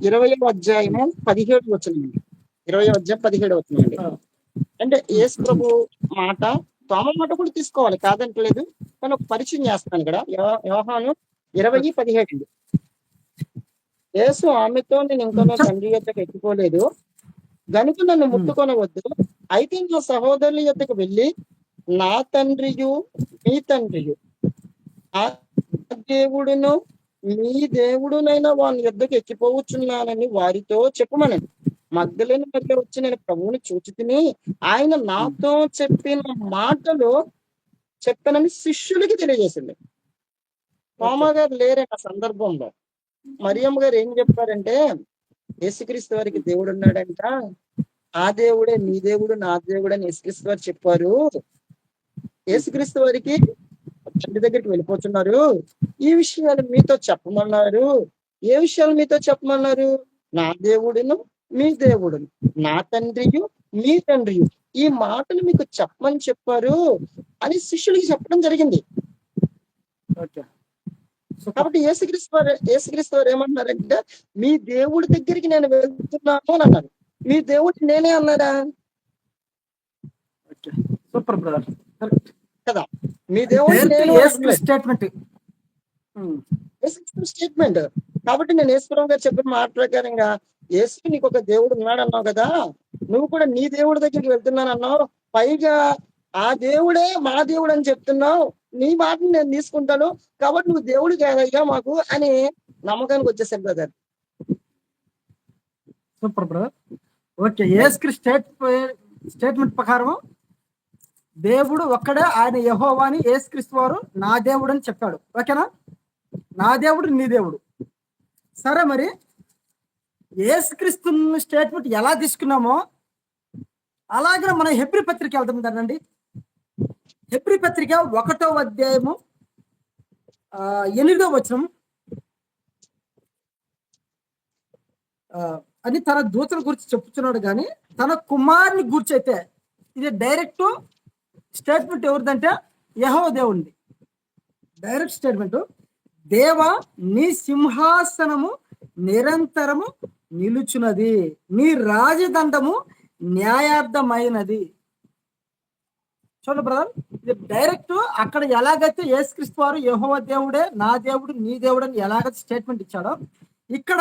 20వ అధ్యాయము 17 వచనమండి. 20వ అధ్యాయం 17 వచనమండి. అంటే యేసు ప్రభు మాట, తోమ మాట కూడా తీసుకోవాలి కాదంటలేదు, కానీ ఒక పరిచయం చేస్తాను ఇక్కడ. యోహాను 20:17 అండి. యేసు ఆమెతో, నేను ఇంకనూ తండ్రి యొద్దకు ఎక్కిపోలేదు గనుక నన్ను ముట్టుకొనవద్దు, అయితే నా సహోదరుల యొద్దకు వెళ్ళి నా తండ్రియు మీ తండ్రియు, ఆ దేవుడును మీ దేవుడునైన వాని యొద్దకు ఎక్కిపోవచ్చున్నానని వారితో చెప్పమనండి. మగ్దలేని మధ్య వచ్చి నేను ప్రభువుని చూచితిని, ఆయన నాతో చెప్పిన మాటలు చెప్పనని శిష్యులకి తెలియజేసింది. తోమా గారు లేరండి ఆ సందర్భంలో. మరియమ్మ గారు ఏం చెప్పారంటే, యేసుక్రీస్తు వారికి దేవుడు ఉన్నాడంట, ఆ దేవుడే మీ దేవుడు నా దేవుడు అని యేసుక్రీస్తు వారు చెప్పారు. యేసుక్రీస్తు వారికి తండ్రి దగ్గరికి వెళ్ళిపోతున్నారు, ఈ విషయాలు మీతో చెప్పమన్నారు. ఏ విషయాలు మీతో చెప్పమన్నారు? నా దేవుడును మీ దేవుడును, నా తండ్రియు మీ తండ్రియు, ఈ మాటలు మీకు చెప్పమని చెప్పారు అని శిష్యులకి చెప్పడం జరిగింది. కాబట్టి యేసుక్రీస్తు వారు ఏమంటున్నారంటే, మీ దేవుడి దగ్గరికి నేను వెళ్తున్నాను అని అన్నారు. మీ దేవుడు నేనే అన్నారా? సూపర్ బ్రదర్, కదా, మీ దేవుడు స్టేట్మెంట్. కాబట్టి నేను యేసుప్రభు గారు చెప్పిన మాట ప్రకారంగా, యేసు నీకు ఒక దేవుడు ఉన్నాడు అన్నావు కదా, నువ్వు కూడా నీ దేవుడి దగ్గరికి వెళ్తున్నాను అన్నావు, పైగా ఆ దేవుడే మా దేవుడు అని చెప్తున్నావు, నీ మాటను నేను తీసుకుంటాను, కాబట్టి నువ్వు దేవుడు కాదయ్యా మాకు అని నమ్మకానికి వచ్చేసాడు బ్రదర్. Super brother. ఓకే, యేసుక్రీస్తు స్టేట్మెంట్ ప్రకారం దేవుడు ఒక్కడే, ఆయన యెహోవా అని యేసుక్రీస్తు వారు నా దేవుడు అని చెప్పాడు. ఓకేనా? నా దేవుడు నీ దేవుడు. సరే, మరి యేసుక్రీస్తు స్టేట్మెంట్ ఎలా తీసుకున్నామో అలాగే మనం హెబ్రీ పత్రిక వెళ్తాం కదండి. హెబ్రీ పత్రిక 1వ అధ్యాయము 8వ వచనం, అని తన దూతల గురించి చెప్తున్నాడు, కానీ తన కుమారుని గురించి అయితే ఇది డైరెక్ట్ స్టేట్మెంట్ ఎవరిదంటే యెహోవా దేవుంది. డైరెక్ట్ స్టేట్మెంట్, దేవా నీ సింహాసనము నిరంతరము నిలుచున్నది, నీ రాజదండము న్యాయార్థమైనది. చూడండి బ్రదర్, ఇది డైరెక్ట్ అక్కడ ఎలాగైతే యేసుక్రీస్తు వారు యెహోవా దేవుడే నా దేవుడు నీ దేవుడు అని ఎలాగైతే స్టేట్మెంట్ ఇచ్చాడో, ఇక్కడ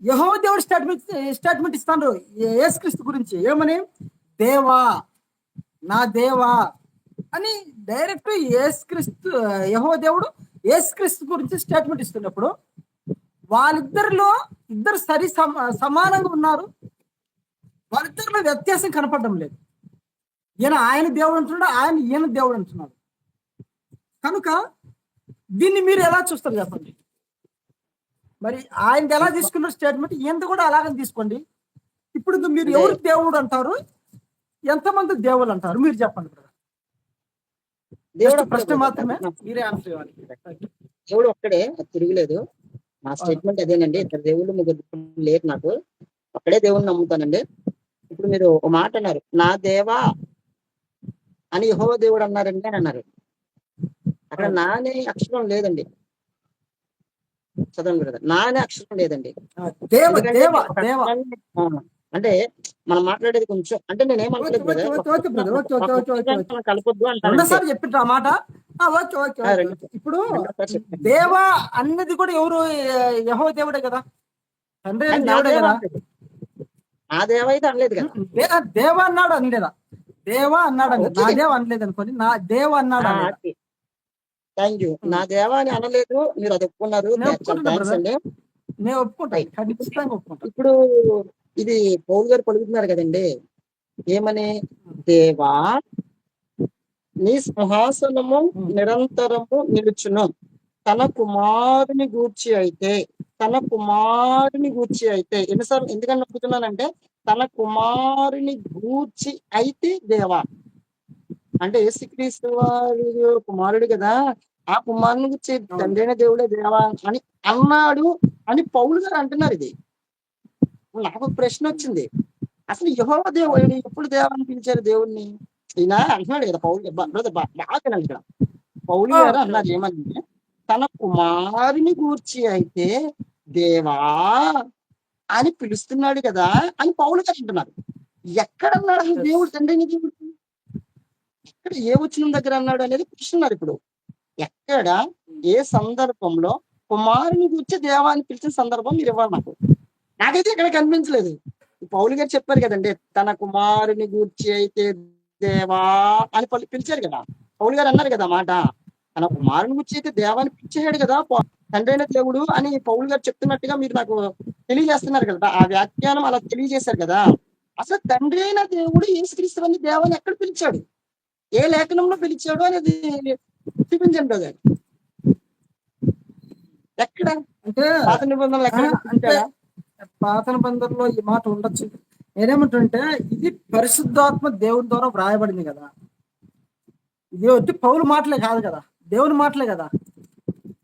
యెహోవా దేవుడు స్టేట్మెంట్ ఇస్తాడు యేసుక్రీస్తు గురించి. ఏమని? దేవా, నా దేవా అని డైరెక్ట్ యేసుక్రీస్తు యెహోవా దేవుడు యేసుక్రీస్తు గురించి స్టేట్మెంట్ ఇస్తున్నప్పుడు, వాళ్ళిద్దరిలో ఇద్దరు సమానంగా ఉన్నారు, వాళ్ళిద్దరిలో వ్యత్యాసం కనపడడం లేదు. ఈయన ఆయన దేవుడు అంటున్నాడు, ఆయన ఈయన దేవుడు అంటున్నాడు. కనుక దీన్ని మీరు ఎలా చూస్తారు చెప్పండి? మరి ఆయన ఎలా తీసుకున్నారు స్టేట్మెంట్, ఈయన కూడా అలాగని తీసుకోండి. ఇప్పుడు మీరు ఎవరు దేవుడు అంటారు, ఎంతమంది దేవుళ్ళు అంటారు, మీరు చెప్పండి బ్రదర్. దేవుడు ప్రశ్న మాత్రమే, మీరే ఆన్సర్ ఇవ్వాలి. దేవుడు ఒక్కడే, తిరుగులేదు. నా స్టేట్మెంట్ అదేనండి. ఇద్దరు దేవుళ్ళు ముగ్గురు లేరు నాకు, ఒక్కడే దేవుడిని నమ్ముతానండి. ఇప్పుడు మీరు ఒక మాట అన్నారు, నా దేవా అని యెహోవా దేవుడు అన్నారండి అని అన్నారు. అక్కడ నా అనే అక్షరం లేదండి. చదవండి బ్రదర్, నా అనే అక్షరం లేదండి. అంటే మనం మాట్లాడేది కొంచెం, అంటే నేనేమంటలేదు కలపొద్దు అంటారు చెప్పిండ్రు ఆ మాట. ఇప్పుడు దేవా అన్నది కూడా ఎవరు? యెహోవా దేవుడే కదా, తండ్రి దేవుడే కదా. ఆ దేవ అయితే అనలేదు కదా, దేవ అన్నాడు అనలేదా? దేవా అన్నాడు, నా దేవ అనలేదు అనుకోని, నా దేవ అన్నాడు. Thank you. నా దేవ అని అనలేదు, మీరు అది ఒప్పుకున్నారు. నేను ఒప్పుకుంటాను, ఖచ్చితంగా ఒప్పుకుంటాను. ఇప్పుడు ఇది పౌలు గారు పలుకుతున్నారు కదండి, ఏమని? దేవా నీ సింహాసనము నిరంతరము నిలుచును, తన కుమారుని గూర్చి అయితే ఎన్నిసార్లు ఎందుకని నొప్పుతున్నానంటే, తన కుమారుని గూర్చి అయితే దేవా అంటే యేసుక్రీస్తు వారి కుమారుడు కదా, ఆ కుమారుని గురించి తండ్రి అయిన దేవుడే దేవా అని అన్నాడు అని పౌలు గారు అంటున్నారు. ఇది నాకు ప్రశ్న వచ్చింది, అసలు యెహోవా దేవుడు ఎప్పుడు దేవాన్ని పిలిచారు దేవుణ్ణి? ఈయన అంటున్నాడు కదా పౌలు, బాగా తినాలి ఇక్కడ. పౌలు గారు అన్నారు ఏమని, తన కుమారుని గూర్చి అయితే దేవా అని పిలుస్తున్నాడు కదా అని పౌలు గారు అంటున్నారు. ఎక్కడ అన్నాడు అసలు Yes. దేవుడు తండ్రిని దేవుడు? ఎక్కడ ఏ వచనం దగ్గర అన్నాడు అనేది చూస్తున్నారు ఇప్పుడు. ఎక్కడ ఏ సందర్భంలో కుమారుని గురించి దేవాన్ని పిలిచిన సందర్భం మీరు ఇవ్వాలి నాకు. నాకైతే ఇక్కడ కనిపించలేదు. పౌలు గారు చెప్పారు కదండి, తన కుమారుని గూర్చి అయితే దేవా అని పిలిచారు కదా. పౌలు గారు అన్నారు కదా మాట, తన కుమారుని గురించి అయితే దేవాన్ని పిలిచేయాడు కదా తండ్రి అయిన దేవుడు అని పౌలు గారు చెప్తున్నట్టుగా మీరు నాకు తెలియజేస్తున్నారు కదా. ఆ వ్యాఖ్యానం అలా తెలియజేశారు కదా. అసలు తండ్రి అయిన దేవుడు యేసుక్రీస్తు అని దేవాన్ని ఎక్కడ పిలిచాడు, ఏ లేఖనంలో పిలిచాడు అనేది చూపించండి బ్రదర్. ఎక్కడ అంటే పాత నిబంధనలు ఎక్కడ అంటే పిలిచాడా? పాత నిబంధనలో ఈ మాట ఉండొచ్చు. నేనేమంటుంటే ఇది పరిశుద్ధాత్మ దేవుని ద్వారా వ్రాయబడింది కదా. ఇది వచ్చి పౌలు మాటలే కాదు కదా, దేవుని మాటలే కదా.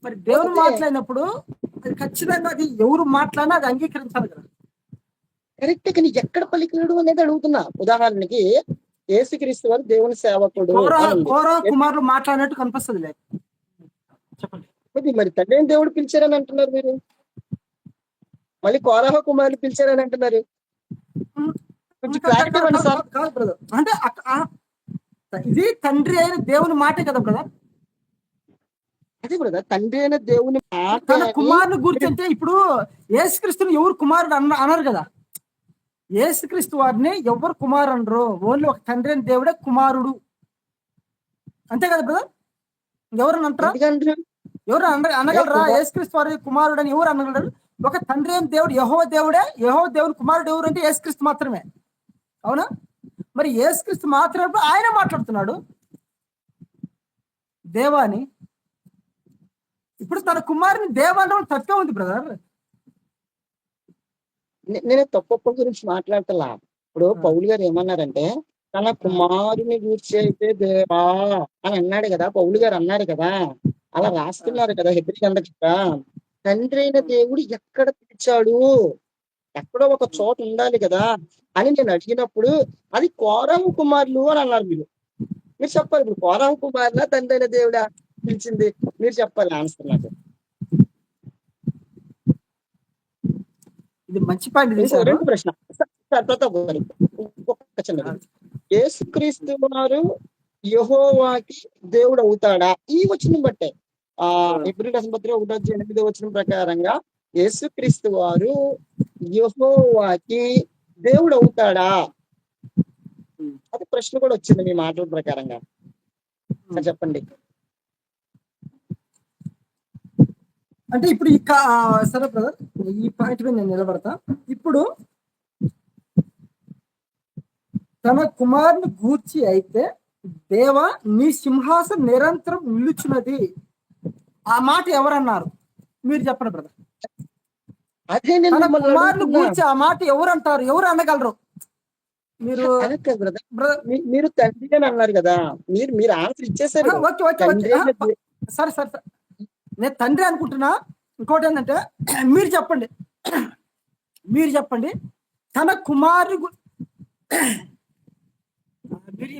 మరి దేవుని మాట్లాడినప్పుడు అది ఖచ్చితంగా అది ఎవరు మాట్లాడినా అది అంగీకరించాలి కదా. కరెక్ట్, కానీ ఎక్కడ పలికినాడు అనేది అడుగుతున్నా. ఉదాహరణకి యేసుక్రీస్తు వారు దేవుని సేవకుడు అని ఉంది. కోరా కుమారులు మాట్లాడినట్టు కనిపిస్తుంది లేదు. చెప్పండి. మరి తండ్రి అయిన దేవుడు పిలిచారని అంటున్నారు మీరు, మళ్ళీ కోరాహ కుమారులు పిలిచారని అంటున్నారు. కొంచెం క్లారిటీ ఇవ్వండి సార్. కాదు బ్రదర్, అంటే ఇది తండ్రి అయిన దేవుని మాటే కదా బ్రదర్. అదే బ్రదర్, తండ్రి అయిన దేవుని మాట తన కుమారుని గురించి అంటే ఇప్పుడు యేసుక్రీస్తుని ఎవరు కుమారుడు అన్నారు కదా. యేసుక్రీస్తు వారిని ఎవరు కుమారు అనరు, ఓన్లీ ఒక తండ్రి అయిన దేవుడే కుమారుడు, అంతే కదా బ్రదర్. ఎవరని అంటారా? ఎవరు అనగలరా యేసుక్రీస్తు వారి కుమారుడు అని? ఎవరు అనగలరు? ఒక తండ్రి అయిన దేవుడు యెహోవా దేవుడే. యెహోవా దేవుని కుమారుడు ఎవరు అంటే యేసుక్రీస్తు మాత్రమే, అవునా? మరి యేసుక్రీస్తు మాత్రమే ఆయన మాట్లాడుతున్నాడు దేవాని. ఇప్పుడు తన కుమారుని దేవా అంటే తప్పే ఉంది బ్రదర్. నేను తప్ప గురించి మాట్లాడతలా. ఇప్పుడు పౌలు గారు ఏమన్నారంటే తన కుమారుని గూర్చి అయితే దేవా అని అన్నాడు కదా, పౌలు గారు అన్నారు కదా, అలా రాస్తున్నారు కదా హెబ్రీ గ్రంథకర్త. తండ్రి అయిన దేవుడు ఎక్కడ పిలిచాడు, ఎక్కడో ఒక చోట ఉండాలి కదా అని నేను అడిగినప్పుడు అది కోరాహు కుమారులు అని అన్నారు. మీరు చెప్పాలి. ఇప్పుడు కోరాహు కుమారులా తండ్రి అయిన దేవుడా పిలిచింది? మీరు చెప్పాలి ఆన్సర్ నాకు. ఇది మంచి పాయింట్. రెండు ప్రశ్న యేసుక్రీస్తు వారు యెహోవాకి దేవుడు అవుతాడా? ఈ వచనం బట్టే హెబ్రీ పత్రిక 1:8 వచనం ప్రకారంగా యేసుక్రీస్తు వారు యెహోవాకి దేవుడు అవుతాడా? అది ప్రశ్న కూడా వచ్చింది మీ మాటల ప్రకారంగా. చెప్పండి. అంటే ఇప్పుడు సరే బ్రదర్, ఈ పాయింట్ మీద నేను నిలబడతా. ఇప్పుడు తన కుమారుని గూర్చి అయితే దేవా నీ సింహాసనం నిరంతరం నిలుచున్నది, ఆ మాట ఎవరన్నారు? మీరు చెప్పండి బ్రదర్. అదే తన కుమారుని గూర్చి ఆ మాట ఎవరు అంటారు? ఎవరు అనగలరు? మీరు మీరు తండ్రి అని అన్నారు కదా, మీరు ఆన్సర్ ఇచ్చేసారు. సరే సరే సరే, నేను తండ్రి అనుకుంటున్నా. ఇంకోటి ఏంటంటే మీరు చెప్పండి, మీరు చెప్పండి తన కుమారు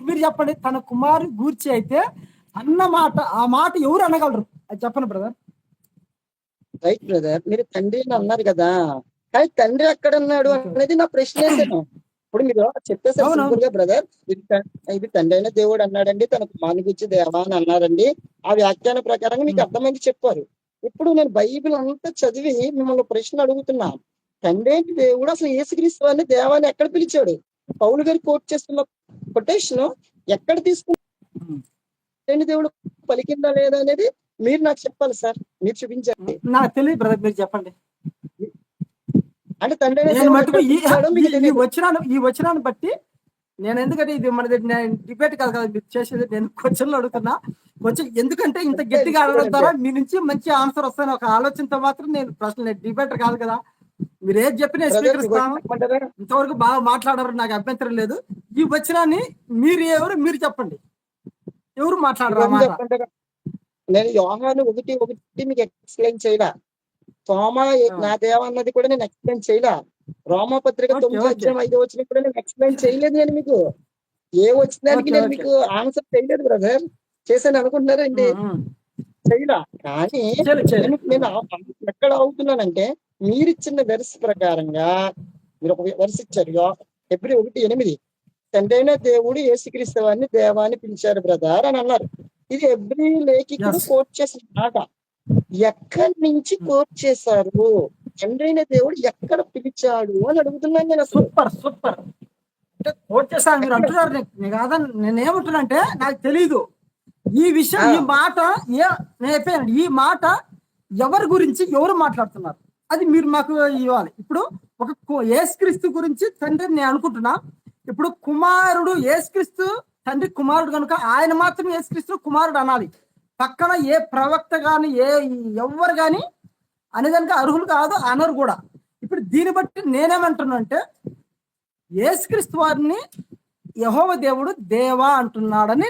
మీరు చెప్పండి తన కుమారు గూర్చి అయితే అన్న మాట, ఆ మాట ఎవరు అనగలరు? అది చెప్పండి బ్రదర్. రైట్ బ్రదర్, మీరు తండ్రి అని అన్నారు కదా, కానీ తండ్రి ఎక్కడ అన్నాడు అనేది నా ప్రశ్న వేసాను. ఇప్పుడు మీరు చెప్పేసారు సింపుల్ గా, బ్రదర్ ఇది తండ్రి అయిన దేవుడు అన్నాడండి, తన కుమారుని గురించి దేవా అని అన్నారండి. ఆ వ్యాఖ్యాన ప్రకారంగా మీకు అర్థమైంది చెప్పారు. ఇప్పుడు నేను బైబిల్ అంతా చదివి మిమ్మల్ని ప్రశ్న అడుగుతున్నా. తండ్రి అయిన దేవుడు అసలు యేసుక్రీస్తు వారిని దేవాన్ని ఎక్కడ పిలిచాడు? పౌలు గారు కోట్ చేస్తున్న కొటేషన్ ఎక్కడ తీసుకున్న దేవుడు పలికిందా లేదా అనేది మీరు నాకు చెప్పాలి సార్, మీరు చూపించండి. నాకు తెలియదు బ్రదర్, మీరు చెప్పండి. అంటే తండ్రి ఈ వచనాన్ని బట్టి నేను, ఎందుకంటే ఇది మనది డిబేట్ కాదు కదా మీరు చేసేది, నేను క్వశ్చన్లు అడుగుతున్నా. కొంచెం ఎందుకంటే ఇంత గట్టిగా అడగడం ద్వారా మీ నుంచి మంచి ఆన్సర్ వస్తాయని ఒక ఆలోచనతో మాత్రం నేను ప్రశ్న, డిబేటర్ కాదు కదా. మీరు ఏది చెప్పినా స్వీకరిస్తాను. ఇంతవరకు బాగా మాట్లాడారు, నాకు అభ్యంతరం లేదు. ఈ వచనాన్ని మీరు చెప్పండి, ఎవరు మాట్లాడరు? నేను యోహాను 1:1 మీకు ఎక్స్ప్లెయిన్ చేయలా. తోమ నా దేవ అన్నది కూడా నేను ఎక్స్ప్లెయిన్ చేయలా. రోమపత్రిక 9:5 కూడా నేను ఎక్స్ప్లెయిన్ చేయలేదు. నేను మీకు ఏ వచ్చినానికి నేను మీకు ఆన్సర్ చేయలేదు బ్రదర్. చేశాను అనుకుంటున్నారండి? చేయలా. కానీ నేను ఎక్కడ అవుతున్నానంటే మీరిచ్చిన వెర్స్ ప్రకారంగా మీరు ఒక వెర్స్ ఇచ్చారు. Hebrew 1:8 తండ్రి అయిన దేవుడు యేసుక్రీస్తు వారిని దేవాన్ని పిలిచారు బ్రదర్ అని అన్నారు. ఇది హెబ్రీ లేఖికుడు Yes. కోట్ చేసిన మాట. ఎక్కడి నుంచి కోట్ చేశారు? తండ్రి అయిన దేవుడు ఎక్కడ పిలిచాడు అని అడుగుతున్నాను నేను అసలు. సూపర్ అంటే కోట్ చేశాను మీరు అంటున్నారు. నేను కాదని నేనేమంటున్నా అంటే నాకు తెలీదు ఈ విషయం. ఈ మాట నేను చెప్పాను, ఈ మాట ఎవరి గురించి ఎవరు మాట్లాడుతున్నారు అది మీరు మాకు ఇవ్వాలి. ఇప్పుడు ఒక యేసుక్రీస్తు గురించి తండ్రి నేను అనుకుంటున్నా. ఇప్పుడు కుమారుడు యేసుక్రీస్తు తండ్రి కుమారుడు కనుక ఆయన మాత్రం యేసుక్రీస్తు కుమారుడు అనాలి. పక్కన ఏ ప్రవక్త గాని ఎవ్వరు గాని అనేదానికి అర్హులు కాదు, అనరు కూడా. ఇప్పుడు దీన్ని బట్టి నేనేమంటున్నా అంటే యేసుక్రీస్తు వారిని యెహోవా దేవుడు దేవా అంటున్నాడని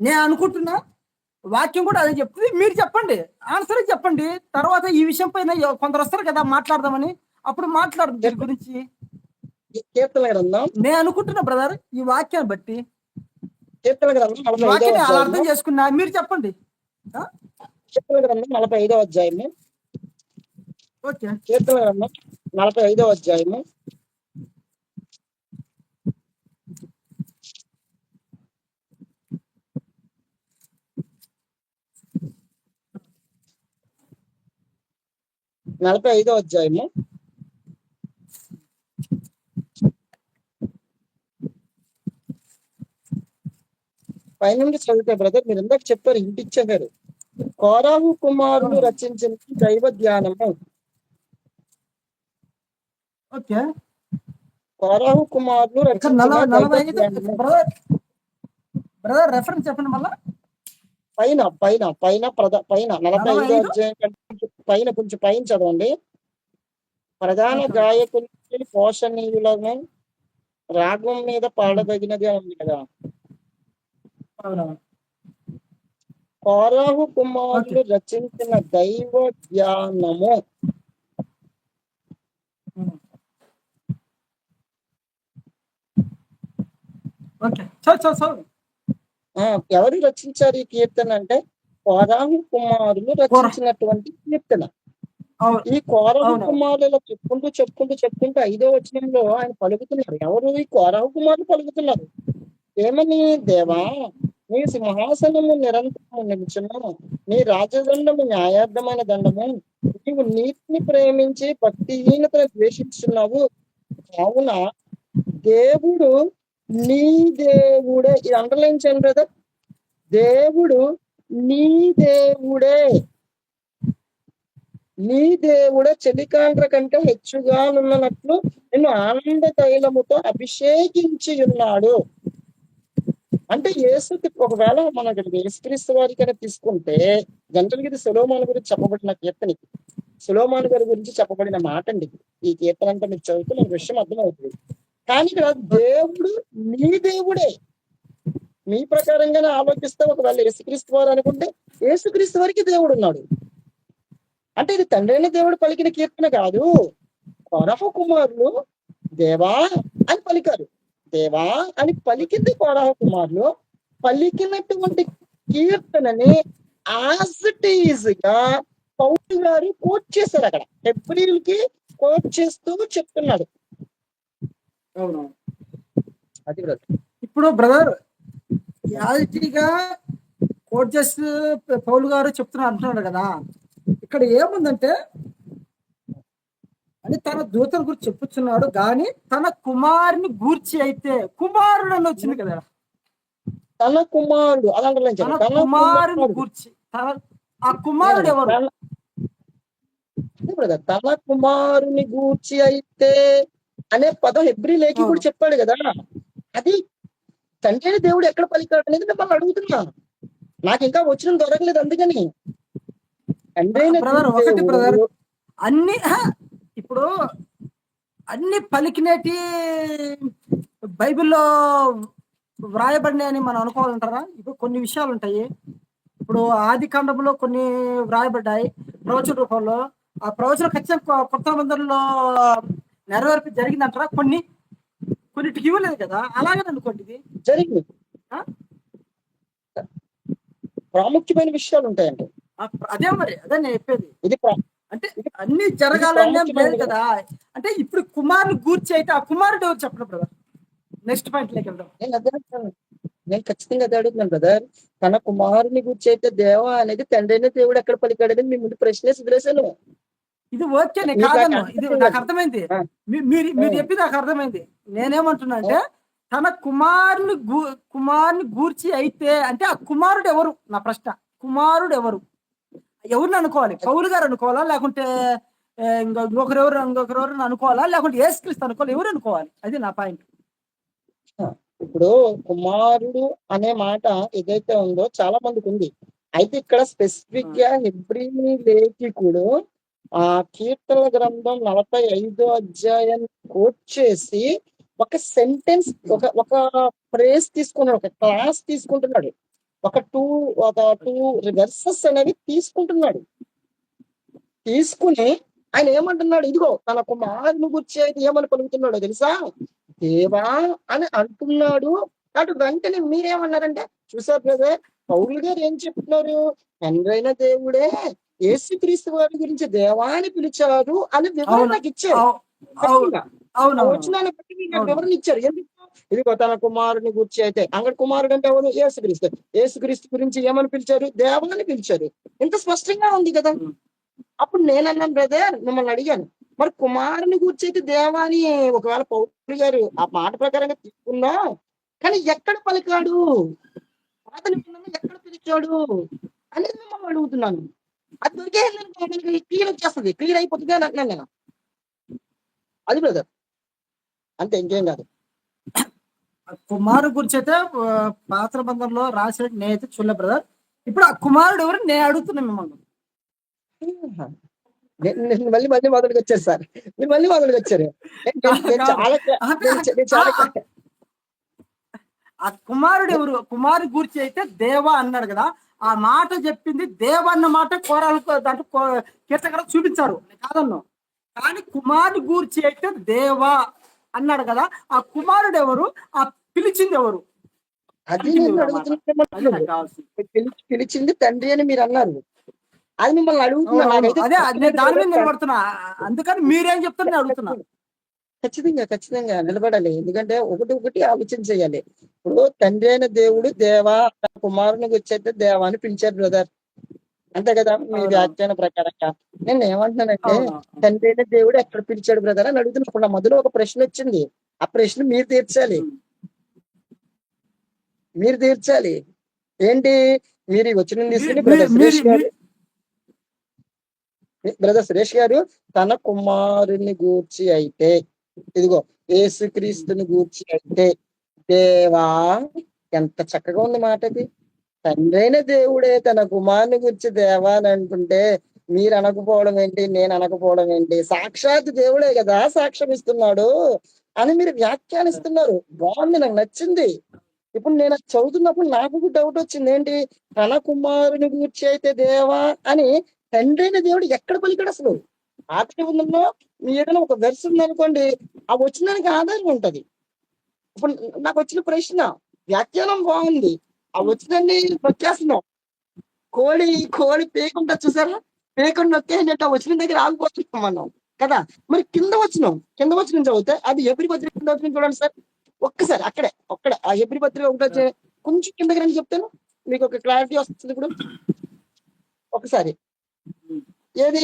నేను అనుకుంటున్నా. వాక్యం కూడా అదే చెప్తుంది. మీరు చెప్పండి, ఆన్సర్ చెప్పండి. తర్వాత ఈ విషయం పైన కొందరు వస్తారు కదా మాట్లాడదామని, అప్పుడు మాట్లాడదు దీని గురించి. కీర్తన గ్రంథం నేను అనుకుంటున్నా బ్రదర్, ఈ వాక్యాన్ని బట్టి కీర్తన గ్రంథం 45వ వాక్యాన్ని అలా అర్థం అధ్యాయము. చేసుకున్నా. మీరు చెప్పండి. కీర్తన గ్రంథం 45వ అధ్యాయము. ఓకే, కీర్తన గ్రంథం 45వ అధ్యాయము. నలభై 45వ అధ్యాయము పైనుండి చదివితే బ్రదర్, మీరు ఇందాక చెప్పారు, ఇంటికి చెప్పారు. కోరాహు కుమారులు రచించిన దైవ ధ్యానము. ఓకే. కోరాహు కుమారులు రచించిన దైవ ధ్యానము. బ్రదర్ రెఫరెన్స్ చెప్పండి మళ్ళా. పైన పైన పైన పైన 45వ అధ్యాయం కంటే పైన కొంచెం పైన చదవండి. ప్రధాన గాయకులకి పోషణీయులను రాగం మీద పాడదగినది ఉంది కదా. కోరాహు కుమారులు రచించిన దైవ ధ్యానము. ఎవరు రచించారు ఈ కీర్తన అంటే కోరాహు కుమారులు రచించినటువంటి కీర్తన. ఈ కోరాహు కుమారులు చెప్పుకుంటూ 5వ వచనంలో ఆయన పలుకుతున్నారు. ఎవరు ఈ కోరాహు కుమారులు పలుకుతున్నారు? ఏమని? దేవా, నీ సింహాసనము నిరంతరము నిలుచును, నీ రాజదండము న్యాయార్థమైన దండము, నీవు నీతిని ప్రేమించి భక్తిహీనతను ద్వేషిస్తున్నావు. కావున దేవుడు నీ దేవుడే. ఇది అండర్లైన్ చేయండి బ్రదర్. దేవుడు నీ దేవుడే, నీ దేవుడే చలికాండ్ర కంటే హెచ్చుగా ఉన్నట్లు నిన్ను ఆనంద తైలముతో అభిషేకించి ఉన్నాడు. అంటే ఒకవేళ మన యేసుక్రీస్తు వారికైనా తీసుకుంటే జనరల్ గా ఇది సొలొమోను గురించి చెప్పబడిన కీర్తన. సొలొమోను గారి గురించి చెప్పబడిన మాట అండి ఈ కీర్తన. అంతా మీకు చదివితే మనకు విషయం అర్థమవుతుంది. కానీ ఇక్కడ దేవుడు నీ దేవుడే. మీ ప్రకారంగానే ఆలోచిస్తే ఒకవేళ యేసుక్రీస్తు వారు అనుకుంటే యేసుక్రీస్తు వారికి దేవుడు ఉన్నాడు. అంటే ఇది తండ్రి అయిన దేవుడు పలికిన కీర్తన కాదు. కోరాహు కుమారులు దేవా అని పలికారు. దేవా అని పలికింది కోరాహు కుమారులు. పలికినటువంటి కీర్తనని యాజ్ ఇట్ ఈజ్ గా పౌలు గారు కోట్ చేశారు. అక్కడ హెబ్రీయులకి కోట్ చేస్తూ చెప్తున్నాడు. అది ఇప్పుడు బ్రదర్ యాజిటీగా కోట్ చేస్తూ పౌలు గారు అంటున్నాడు కదా. ఇక్కడ ఏముందంటే అని తన దూతల గురించి చెప్పుచున్నాడు, కానీ తన కుమారుని గూర్చి అయితే కుమారుడు అని వచ్చింది కదా. తన కుమారుడు తన కుమారుని గూర్చి. ఆ కుమారుడు ఎవరు? తన కుమారుని గూర్చి అయితే అనే పదం హెబ్రీ లేఖి కూడా చెప్పాడు కదా. అది తండ్రి దేవుడు ఎక్కడ పలికాడు అనేది మిమ్మల్ని అడుగుతున్నా. నాకు ఇంకా వచ్చిన దొరకలేదు. అందుకని ఒకటి బ్రదర్, అన్ని ఇప్పుడు అన్ని పలికినేటి బైబిల్లో వ్రాయబడినాయని మనం అనుకోవాలంటారా? ఇప్పుడు కొన్ని విషయాలు ఉంటాయి. ఇప్పుడు ఆది కాండంలో కొన్ని వ్రాయబడ్డాయి ప్రవచన రూపంలో. ఆ ప్రవచనం ఖచ్చితంగా కొత్త నిబంధనలో నెరవేర్పు జరిగిందంటారా? కొన్నిటికి ఇవ్వలేదు కదా. అలాగే అనుకోండి, ఇది జరిగింది. ప్రాముఖ్యమైన విషయాలు ఉంటాయండి. అదే మరి అదే నేను చెప్పేది. ఇది అంటే అన్ని ఇది జరగాలని ఏం లేదు ప్రాముఖ్యమైనది కదా. కదా. అంటే ఇప్పుడు కుమారుని గూర్చి అయితే ఆ కుమారుడు ఎవరు చెప్పండి బ్రదర్. నెక్స్ట్ పాయింట్ లోకి వెళ్దాం. నేను అదే అంటున్నాను. నేను ఖచ్చితంగా అదే అడుగుతున్నాను బ్రదర్. తన కుమారుని గురించి అయితే దేవా అనేది తండ్రి అయిన దేవుడు ఎక్కడ పలికాడని మీ ముందు ప్రశ్నే వదిలేశాను. ఇది ఓకేనే మీరు నాకు కాదన్ను, ఆన్సర్ ఇది నాకు చేయాలి. అర్థమైంది. ఆ, మీరు ఆ, మీరు చెప్పి నాకు అర్థమైంది. నేనేమంటున్నా ఆ. అంటే తన కుమారుని గూర్చి అయితే అంటే ఆ కుమారుడు ఎవరు నా ప్రశ్న. కుమారుడు ఎవరు, ఎవరిని అనుకోవాలి? పౌలు గారు అనుకోవాలా, లేకుంటే ఇంకొకరెవరు అనుకోవాలా, లేకుంటే యేసుక్రీస్తు అనుకోవాలి? ఎవరు అనుకోవాలి? అది నా పాయింట్. ఇప్పుడు కుమారుడు అనే మాట ఏదైతే ఉందో చాలా మందికి ఉంది. అయితే ఇక్కడ స్పెసిఫిక్ గా హెబ్రీ లేఖికుడు ఆ కీర్తన గ్రంథం 45 అధ్యాయాన్ని కోట్ చేసి ఒక సెంటెన్స్ ఒక ఫ్రేజ్ తీసుకున్నాడు, ఒక క్లాస్ తీసుకుంటున్నాడు, ఒక టూ వెర్సెస్ అనేవి తీసుకుంటున్నాడు. తీసుకుని ఆయన ఏమంటున్నాడు, ఇదిగో తన కుమారుని గురించి అయితే ఏమని పలుకుతున్నాడో తెలుసా, దేవా అని అంటున్నాడు. అటు వెంటనే మీరేమన్నారంటే, చూసారు బ్రదర్, పౌలు గారు ఏం చెప్తున్నారు, తండ్రైన దేవుడే యేసుక్రీస్తు వారి గురించి దేవా అని పిలిచారు అని వివరణ అవును నాకు ఇచ్చారు. అవు- అవు- ఖచ్చితంగా. ఆ అవునవును వచనాన్ని బట్టి మీరు నాకు అవును. వివరణ ఇచ్చారు. ఎందుకు, ఇదిగో తన కుమారుని గురించి అయితే, అంగడి కుమారుడు అంటే ఎవరు, యేసుక్రీస్తు. యేసుక్రీస్తు గురించి ఏమని పిలిచారు, దేవా అని పిలిచారు. ఇంత స్పష్టంగా ఉంది కదా. అప్పుడు నేనన్నాను బ్రదర్, మిమ్మల్ని అడిగాను, మరి కుమారుని గురించి అయితే దేవాని ఒకవేళ పౌలు గారు ఆ మాట ప్రకారంగా తీసుకున్నా, కానీ ఎక్కడ పలికాడు, పాత నిబంధనలో ఎక్కడ పిలిచాడు అనేది మిమ్మల్ని అడుగుతున్నాను. అది దొరికే క్లియర్ వచ్చేస్తుంది, క్లియర్ అయిపోతుంది అని అంటున్నాను నేను. అది బ్రదర్, అంతే, ఇంకేం కాదు. కుమారుడు గురించి అయితే పాత బంధంలో రాసిన నేనైతే చూడలే బ్రదర్. ఇప్పుడు ఆ కుమారుడు ఎవరు నేను అడుగుతున్నా మిమ్మల్ని. నేను మళ్ళీ మొదలుకి వచ్చారు సార్, మీరు మళ్ళీ మొదలుకి వచ్చారు. నేను చాలా ఆ కుమారుడు ఎవరు, కుమారుడు గురించి అయితే దేవా అన్నాడు కదా. ఆ మాట చెప్పింది దేవ అన్న మాట కోరాలకు దాంట్లో కీర్తన చూపించారు, కాదన్ను. కానీ కుమారుడు గురించి అయితే దేవా అన్నాడు కదా. ఆ కుమారుడు ఎవరు, ఆ పిలిచింది ఎవరు? అది నేను అడుగుతున్నా. పిలిచింది తండ్రి అని మీరు అన్నారు, అది మిమ్మల్ని అడుగుతున్నా. అదే నేను దాని మీద నిలబడుతున్నా, అందుకని మీరేం చెప్తారు నేను అడుగుతున్నా. ఖచ్చితంగా నిలబడాలి, ఎందుకంటే ఒకటి ఆలోచన చేయాలి. ఇప్పుడు తండ్రి అయిన దేవుడు దేవా, కుమారుని వచ్చేస్తే దేవా అని పిలిచారు బ్రదర్, అంతే కదా మీ వ్యాఖ్యాన ప్రకారంగా. నేను ఏమంటున్నానంటే, తండ్రి అయిన దేవుడు ఎక్కడ పిలిచాడు బ్రదర్ అని అడుగుతున్నప్పుడు నా మధ్యలో ఒక ప్రశ్న వచ్చింది. ఆ ప్రశ్న మీరు తీర్చాలి. ఏంటి, మీరు వచ్చిన తీసుకుని బ్రదర్ సురేష్ గారు తన కుమారుని గూర్చి అయితే, ఇదిగో యేసుక్రీస్తుని గూర్చి అయితే దేవా, ఎంత చక్కగా ఉంది మాట అది. తండ్రైన దేవుడే తన కుమారుని గురించి దేవా అని అంటుంటే మీరు అనకపోవడం ఏంటి, నేను అనకపోవడం ఏంటి? సాక్షాత్ దేవుడే కదా సాక్ష్యం ఇస్తున్నాడు అని మీరు వ్యాఖ్యానిస్తున్నారు. బాగుంది, నాకు నచ్చింది. ఇప్పుడు నేను చదువుతున్నప్పుడు నాకు డౌట్ వచ్చింది, ఏంటి, తన కుమారుని గురించి అయితే దేవా అని తండ్రి అయిన దేవుడు ఎక్కడ పలికాడు అసలు? పాత నిబంధనలో మీ ఏదైనా ఒక వెర్స్ ఉందనుకోండి, ఆ వచనానికి ఆధారం ఉంటది. ఇప్పుడు నాకు వచ్చిన ప్రశ్న, వ్యాఖ్యానం బాగుంది, ఆ వచనాన్ని నొక్కేస్తున్నాం. కోడి పేకుండా చూసారా, పేకుండా నొక్కేసినట్టు ఆ వచనం దగ్గర ఆగిపోతున్నాం మనం కదా. మరి కింద వచ్చిన చదివితే అది ఎబ్రీ పత్రిక కింద వచ్చిన చూడండి సార్, ఒక్కసారి అక్కడ ఆ ఎబ్రీ పత్రిక ఒకటి కొంచెం కిందకి రండి చెప్తాను, మీకు ఒక క్లారిటీ వస్తుంది. ఇప్పుడు ఒకసారి ఏది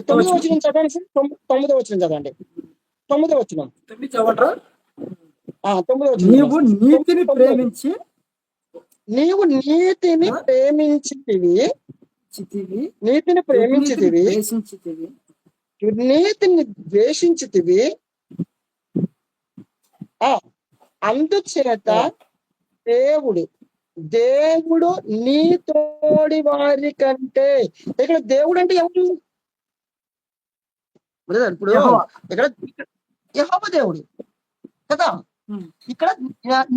9వ వచనం చదవండి సార్, 9వ వచనం చదవండి. 9వ వచనం, 9వ వచనం. నీవు నీతిని ప్రేమించి నీతిని ద్వేషించితివి, అందుచేత దేవుడు నీ తోడి వారి కంటే, ఇక్కడ దేవుడు అంటే ఎవరు బ్రదర్? ఇప్పుడు ఇక్కడ యెహోవా దేవుడు కదా. ఇక్కడ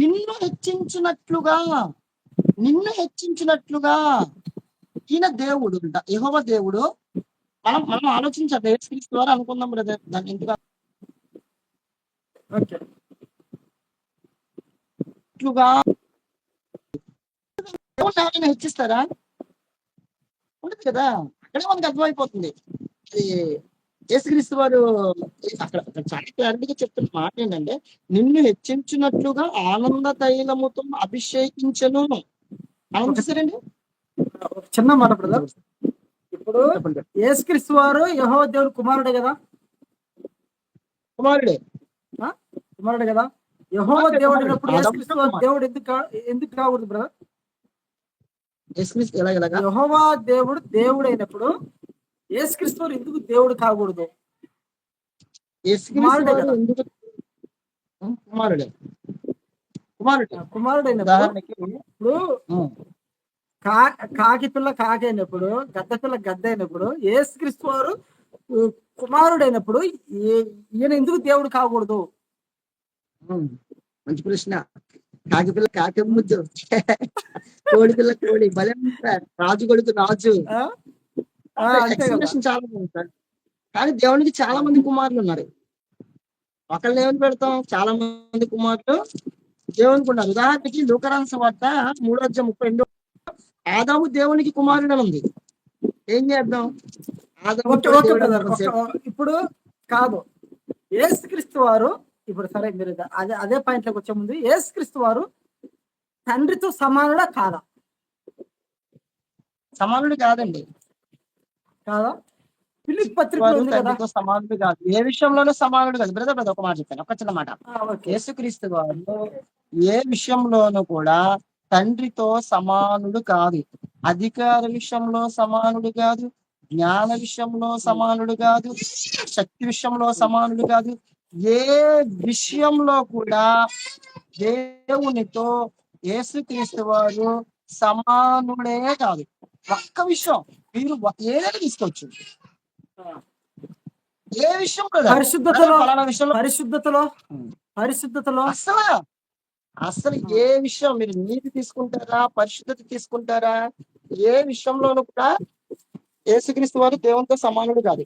నిన్ను హెచ్చించినట్లుగా ఈయన దేవుడు అంట, యెహోవా దేవుడు. మనం ఆలోచించాలి, యేసుక్రీస్తు ద్వారా అనుకుందాం బ్రదర్, దాన్ని ఎందుకు ఎవరైనా హెచ్చిస్తారా? ఉండదు కదా. అక్కడే మనకు అర్థమైపోతుంది. అది యేసుక్రీస్తు వారు అక్కడ అక్కడ చాలా క్లారిటీగా చెప్తున్న మాట ఏంటంటే, నిన్ను హెచ్చించినట్లుగా ఆనంద తైలముతో అభిషేకించను అని ఒక చూసారండి. ఒక చిన్న మాట బ్రదర్. ఇప్పుడు చెప్పండి. యేసుక్రీస్తు వారు యెహోవా దేవుడు కుమారుడే కదా, కుమారుడే కుమారుడే కదా. యెహోవా కుమారుడే దేవుడు కుమారుడు అయినప్పుడు ఆదాము యేసుక్రీస్తు వారు కుమారుడు. దేవుడు ఎందుకు కాకూడదు బ్రదర్? యేసుక్రీస్తు ఎలాగ యెహోవా దేవుడు దేవుడు అయినప్పుడు యేసుక్రీస్తు వారు ఎందుకు దేవుడు కాకూడదు? యేసుక్రీస్తు కుమారుడే వారు కదా. ఎందుకు కుమారుడే కుమారుడే కుమారుడు అయినప్పుడు ఉదాహరణకి ఇప్పుడు కాకి పిల్ల కాకి అయినప్పుడు, గద్ద పిల్ల గద్ద అయినప్పుడు, యేసుక్రీస్తు వారు కుమారుడైనప్పుడు ఈయన ఎందుకు దేవుడు కాకూడదు? మంచి ప్రశ్న. కాకి పిల్ల కాకి ముద్దు, కోడి పిల్ల కోడి, భలే ఉంది సార్. రాజు కొడుకు రాజు. అంతే కదా. ఎక్స్ప్లెనేషన్ చాలా బాగుంది సార్. కానీ దేవునికి చాలా మంది కుమారులు ఉన్నారు. ఒకళ్ళని ఏమని పెడతాం? చాలా మంది కుమారులు దేవునికి ఉన్నారు. ఉదాహరణకి లూకాసు వార్త 3:32 ఆదాము దేవునికి కుమారుడు ఉంది. ఏం చేద్దాం? ఆదాము ఓకే కూడా ఓకే దేవుడు బ్రదర్. అనుకుంటాం. ఇప్పుడు కాదు, యేసుక్రీస్తు వారు ఇప్పుడు సరే మీరు అదే పాయింట్ లోకి వచ్చే ముందు, యేసుక్రీస్తు వారు తండ్రితో సమానుడా కాదా? సమానుడు కాదండి. కాదా? ఫిలిప్పీ పత్రికలో వారు ఉంది కదా. తండ్రితో సమానుడు కాదు. ఏ విషయంలోనూ సమానుడు కాదు. బ్రదర్ ఒక మాట చెప్తాను, ఒక చిన్న మాట. ఓకే. యేసుక్రీస్తు వారు ఏ విషయంలోనూ కూడా తండ్రితో సమానుడు కాదు. అధికార విషయంలో సమానుడు కాదు, జ్ఞాన విషయంలో సమానుడు కాదు, శక్తి విషయంలో సమానుడు కాదు. ఏ విషయంలో కూడా దేవునితో యేసుక్రీస్తు వారు సమానుడే కాదు. ఒక్క విషయం మీరు ఏదైనా తీసుకోవచ్చు. ఏ విషయంలో కాదు. పరిశుద్ధతలో ఫలానా విషయంలో పరిశుద్ధతలో పరిశుద్ధతలో అసలు ఏ విషయం మీరు నీతి తీసుకుంటారా, పరిశుద్ధత తీసుకుంటారా, ఏ విషయంలోనూ కూడా యేసుక్రీస్తు వారు దేవునితో సమానుడు కాదు.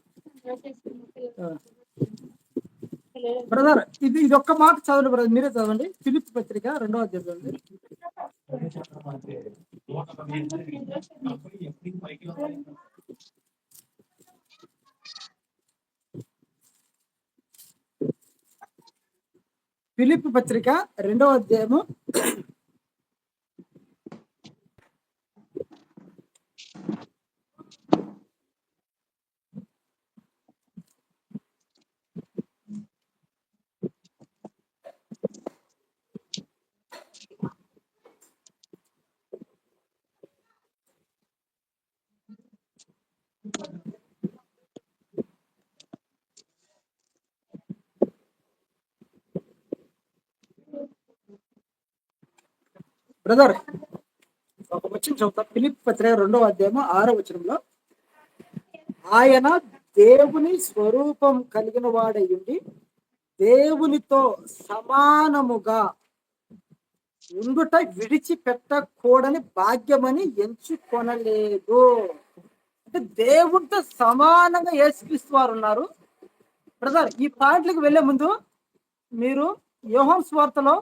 బ్రదర్ ఇది ఒక్క మాట చదవండి బ్రదర్, మీరే చదవండి. ఫిలిప్పీ పత్రిక 2వ అధ్యాయం. ఫిలిప్పీ పత్రిక 2వ అధ్యాయము 'బ్రదర్ ఒక వచనం చదువుతా. ఫిలిప్పీ పత్రిక 2వ అధ్యాయము 6వ వచనంలో, ఆయన దేవుని స్వరూపం కలిగిన వాడై ఉండి దేవునితో సమానముగా ఉండుట విడిచిపెట్టకూడని భాగ్యమని ఎంచుకొనలేదు. అంటే దేవునితో సమానంగా యేసుక్రీస్తు వారు ఉన్నారు. బ్రదర్ ఈ పాయింట్లకు వెళ్లే ముందు మీరు యోహాను సువార్తలో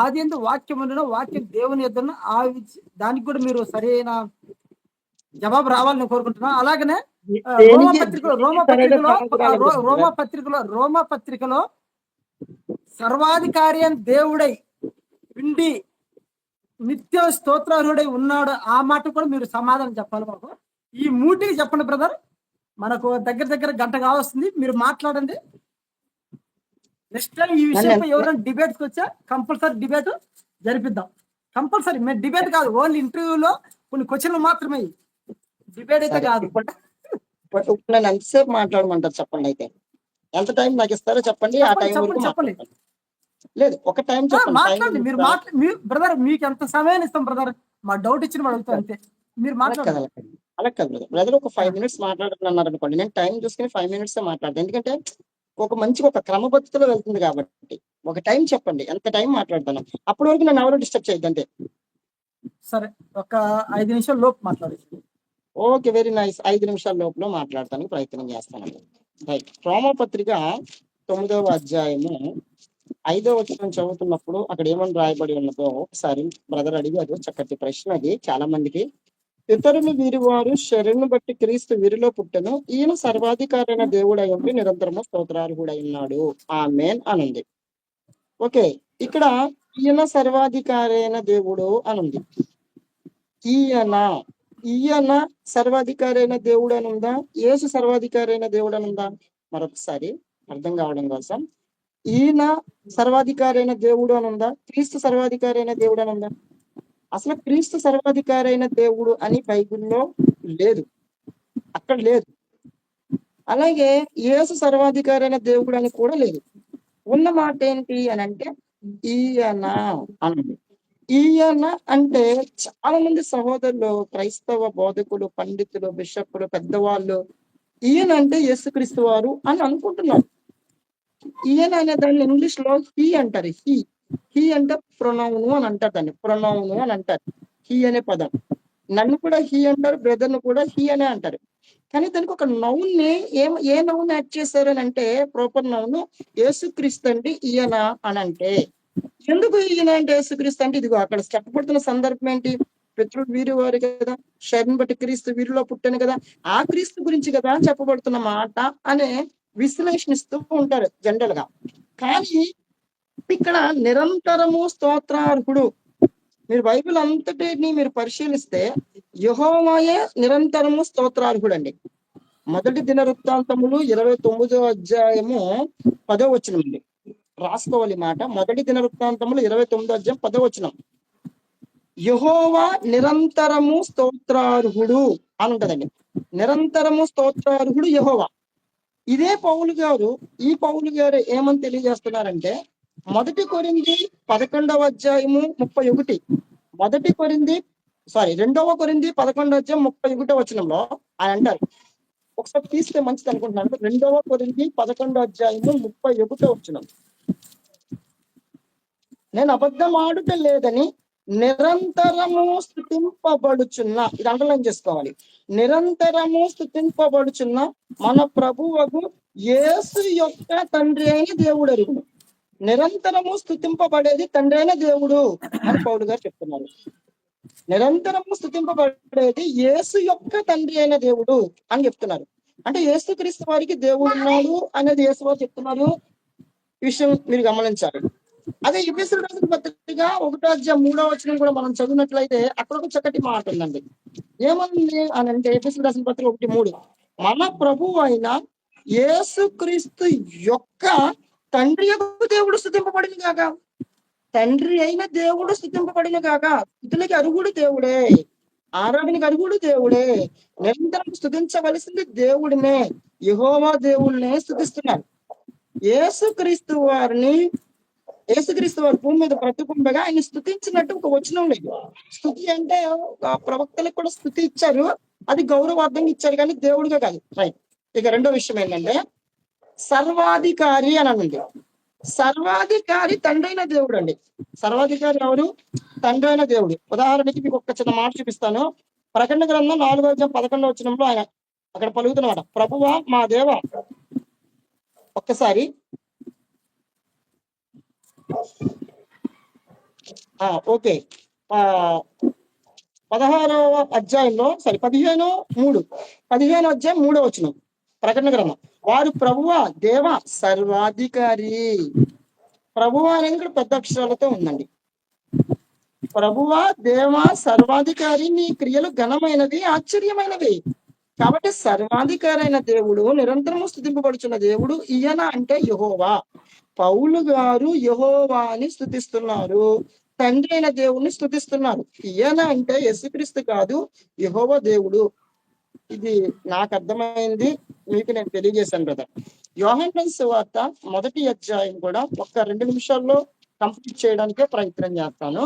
ఆదియందు వాక్యం ఉండడం, వాక్యం దేవుని యొద్దన, దానికి కూడా మీరు సరైన జవాబు రావాలని కోరుకుంటున్నా. అలాగనే రోమా పత్రికలో సర్వాధికారి అని దేవుడై ఉండి నిత్య స్తోత్రార్హుడై ఉన్నాడు. ఆ మాట కూడా మీరు సమాధానం చెప్పాలి మాకు. ఈ మూటికి చెప్పండి బ్రదర్. మనకు దగ్గర గంట కావస్తుంది, మీరు మాట్లాడండి. నెక్స్ట్ టైం ఈ విషయంపై ఎవరైనా డిబేట్స్కి వచ్చా కంపల్సరీ డిబేట్ జరిపిద్దాం. కంపల్సరీ మేము డిబేట్ కాదు, ఓన్లీ ఇంటర్వ్యూలో కొన్ని క్వశ్చన్లు మాత్రమే, డిబేట్ అయితే కాదు. నన్ను ఎంతసేపు మాట్లాడమంటారు చెప్పండి? అయితే ఎంత టైం నాకు ఇస్తారో చెప్పండి. ఆ టైం వరకు చెప్పండి. లేదు ఒక టైం చెప్పండి. మాట్లాడండి మీరు బ్రదర్, మీకు ఎంత సమయాన్ని ఇస్తాం బ్రదర్. మా డౌట్ ఇచ్చిన అడుగుతాం అంతే, మీరు మాట్లాడాలి. అలా కాదు బ్రదర్, ఒక 5 minutes మాట్లాడుతున్నారు అనుకోండి, నేను టైం చూసుకుని 5 minutes మాట్లాడతాను. ఎందుకంటే ఒక క్రమపద్ధతిలో వెళ్తుంది కాబట్టి. ఒక టైం చెప్పండి, ఎంత టైం మాట్లాడతాను. అప్పటి వరకు నన్ను ఎవరు డిస్టర్బ్ చేయొద్దు అంతే. సరే, ఒక 5 నిమిషాల లోపు మాట్లాడచ్చు. Okay, very nice. 5 నిమిషాల లోపల మాట్లాడటానికి ప్రయత్నం చేస్తానండి. రైట్. రోమపత్రిక 9వ అధ్యాయము 5వ వచనం చదువుతున్నప్పుడు అక్కడ ఏమని రాయబడి ఉన్నదో ఒకసారి బ్రదర్ అడిగారు. చక్కటి ప్రశ్న అది, చాలా మందికి ఇతరులు వీరి వారు శరీరం బట్టి క్రీస్తు వీరిలో పుట్టెను. ఈయన సర్వాధికారైన దేవుడై ఉండి నిరంతరము స్తోత్రార్హుడై ఉన్నాడు. ఆమేన్ అనుంది. ఓకే, ఇక్కడ ఈయన సర్వాధికారైన దేవుడు అనుంది. ఈయన సర్వాధికారైన దేవుడు అని ఉందా? యేసు సర్వాధికారైన దేవుడు అని ఉందా? మరొకసారి అర్థం కావడం కోసం, ఈయన సర్వాధికారైన దేవుడు అని ఉందా? క్రీస్తు సర్వాధికారైన దేవుడు అని ఉందా? అసలు క్రీస్తు సర్వాధికారైన దేవుడు అని బైబిల్లో లేదు, అక్కడ లేదు. అలాగే యేసు సర్వాధికారైన దేవుడు అని కూడా లేదు. ఉన్న మాట ఏంటి అని అంటే ఈయన అన్నది. ఈయన అంటే చాలా మంది సహోదరులు, క్రైస్తవ బోధకులు, పండితులు, బిషప్పులు, పెద్దవాళ్ళు ఈయన అంటే యేసుక్రీస్తు వారు అని అనుకుంటున్నారు. ఈయన అనే దాన్ని ఇంగ్లీష్ లో హీ అంటారు. హీ అంటే ప్రొనౌను అని అంటారు, దాన్ని ప్రొనౌను అని అంటారు. హీ అనే పదం. నన్ను కూడా హీ అంటారు, బ్రదర్ ను కూడా హీ అనే అంటారు. కానీ దానికి ఒక నౌన్ ని ఏ నౌన్ యాడ్ చేశారు అని అంటే, ప్రాపర్ నౌన్ యేసుక్రీస్తు అంటే ఈయన అని అంటే, ఎందుకు ఈయన అంటే యేసుక్రీస్తు అంటే, ఇదిగో అక్కడ చెప్పబడుతున్న సందర్భం ఏంటి? పితరుడు వీరి వారు కదా, శరీరం బట్టి క్రీస్తు వీరిలో పుట్టాను కదా, ఆ క్రీస్తు గురించి కదా చెప్పబడుతున్న మాట అనే విశ్లేషణిస్తూ ఉంటారు జనరల్ గా. కానీ ఇక్కడ నిరంతరము స్తోత్రార్హుడు, మీరు బైబిల్ అంతటిని మీరు పరిశీలిస్తే యెహోవాయే నిరంతరము స్తోత్రార్హుడు అండి. మొదటి దినవృత్తాంతములు 29వ అధ్యాయము 10వ వచనం అండి, రాసుకోవాలి మాట. మొదటి దినవృత్తాంతములు 29వ అధ్యాయం 10వ వచనం, యెహోవా నిరంతరము స్తోత్రార్హుడు అని ఉంటదండి. నిరంతరము స్తోత్రార్హుడు యెహోవా. ఇదే పౌలు గారు, ఈ పౌలు గారు ఏమని తెలియజేస్తున్నారంటే, మొదటి కొరింథీ 11వ అధ్యాయము 31, రెండవ కొరింథీ 11వ అధ్యాయం 31వ వచనంలో ఆయన అంటారు, ఒకసారి తీస్తే మంచిది అనుకుంటున్నాను. 2వ కొరింథీ 11వ అధ్యాయము 31వ వచనం, నేను అబద్ధం ఆడుట లేదని నిరంతరము స్తుతింపబడుచున్న, ఇది అండర్లైన్ చేసుకోవాలి, నిరంతరము స్తుతింపబడుచున్న మన ప్రభువగు యేసు యొక్క తండ్రి అయిన దేవుడు అరుగును. నిరంతరము స్తుతింపబడేది తండ్రి అయిన దేవుడు అని పౌలు గారు చెప్తున్నారు. నిరంతరము స్తుతింపబడేది యేసు యొక్క తండ్రి అయిన దేవుడు అని చెప్తున్నారు. అంటే యేసు క్రీస్తు వారికి దేవుడు ఉన్నాడు అనేది యేసు వారు చెప్తున్నారు. ఈ విషయం మీరు గమనించాలి. అదే ఎఫెసీయులకు రాసిన పత్రిక 1వ అధ్యాయం 3వ వచనం కూడా మనం చదివినట్లయితే అక్కడ ఒక చక్కటి మాట ఉందండి. ఏమంది అని అంటే, ఎఫెసీయులకు రాసిన పత్రిక 1:3, మన ప్రభువు అయిన యేసుక్రీస్తు యొక్క తండ్రి యొక్క దేవుడు స్తుతింపబడిన గాక. తండ్రి అయిన దేవుడు స్తుతింపబడిన గాక. స్తుతులకి అర్హుడు దేవుడే, ఆరాధనకి అర్హుడు దేవుడే, నిరంతరం స్తుతించవలసింది దేవుడినే, యెహోవా దేవుడినే స్తుతిస్తున్నారు. యేసుక్రీస్తు వారు భూమి మీద బ్రతుకుండగా ఆయన స్తుతించినట్టు ఒక వచనం లేదు. స్తుతి అంటే ప్రవక్తలకు కూడా స్తుతి ఇచ్చారు, అది గౌరవార్థంగా ఇచ్చారు, కానీ దేవుడిగా కాదు. రైట్. ఇక రెండో విషయం ఏంటంటే, సర్వాధికారి అని ఉంది. సర్వాధికారి తండ్రైన దేవుడు అండి. సర్వాధికారి ఎవరు? తండ్రైన దేవుడు. ఉదాహరణకి మీకు ఒక చిన్న మాట చూపిస్తాను. ప్రకటన గ్రంథం 4వ అధ్యాయం 11వ వచనంలో ఆయన అక్కడ పలుకుతున్నమాట, ప్రభువా మా దేవా. ఒక్కసారి ఓకే, 16వ అధ్యాయంలో 15వ అధ్యాయం 3వ వచనం, ప్రకటన గ్రంథం, వారు ప్రభువా దేవా సర్వాధికారి. ప్రభువా అనేది ఇక్కడ పెద్ద అక్షరాలతో ఉందండి. ప్రభువా దేవా సర్వాధికారి, నీ క్రియలు ఘనమైనవి, ఆశ్చర్యమైనవి. కాబట్టి సర్వాధికారైన దేవుడు, నిరంతరము స్తుతింపబడుచున్న దేవుడు ఈయన అంటే యెహోవా. పౌలు గారు యెహోవాని స్తుతిస్తున్నారు, తండ్రి అయిన దేవుణ్ణి స్తుతిస్తున్నారు. ఈయన అంటే యేసుక్రీస్తు కాదు, యెహోవా దేవుడు. ఇది నాకు అర్థమైంది, మీకు నేను తెలియజేశాను బ్రదర్. యోహాను సువార్త 1వ అధ్యాయం కూడా ఒక 2 నిమిషాల్లో కంప్లీట్ చేయడానికే ప్రయత్నం చేస్తాను.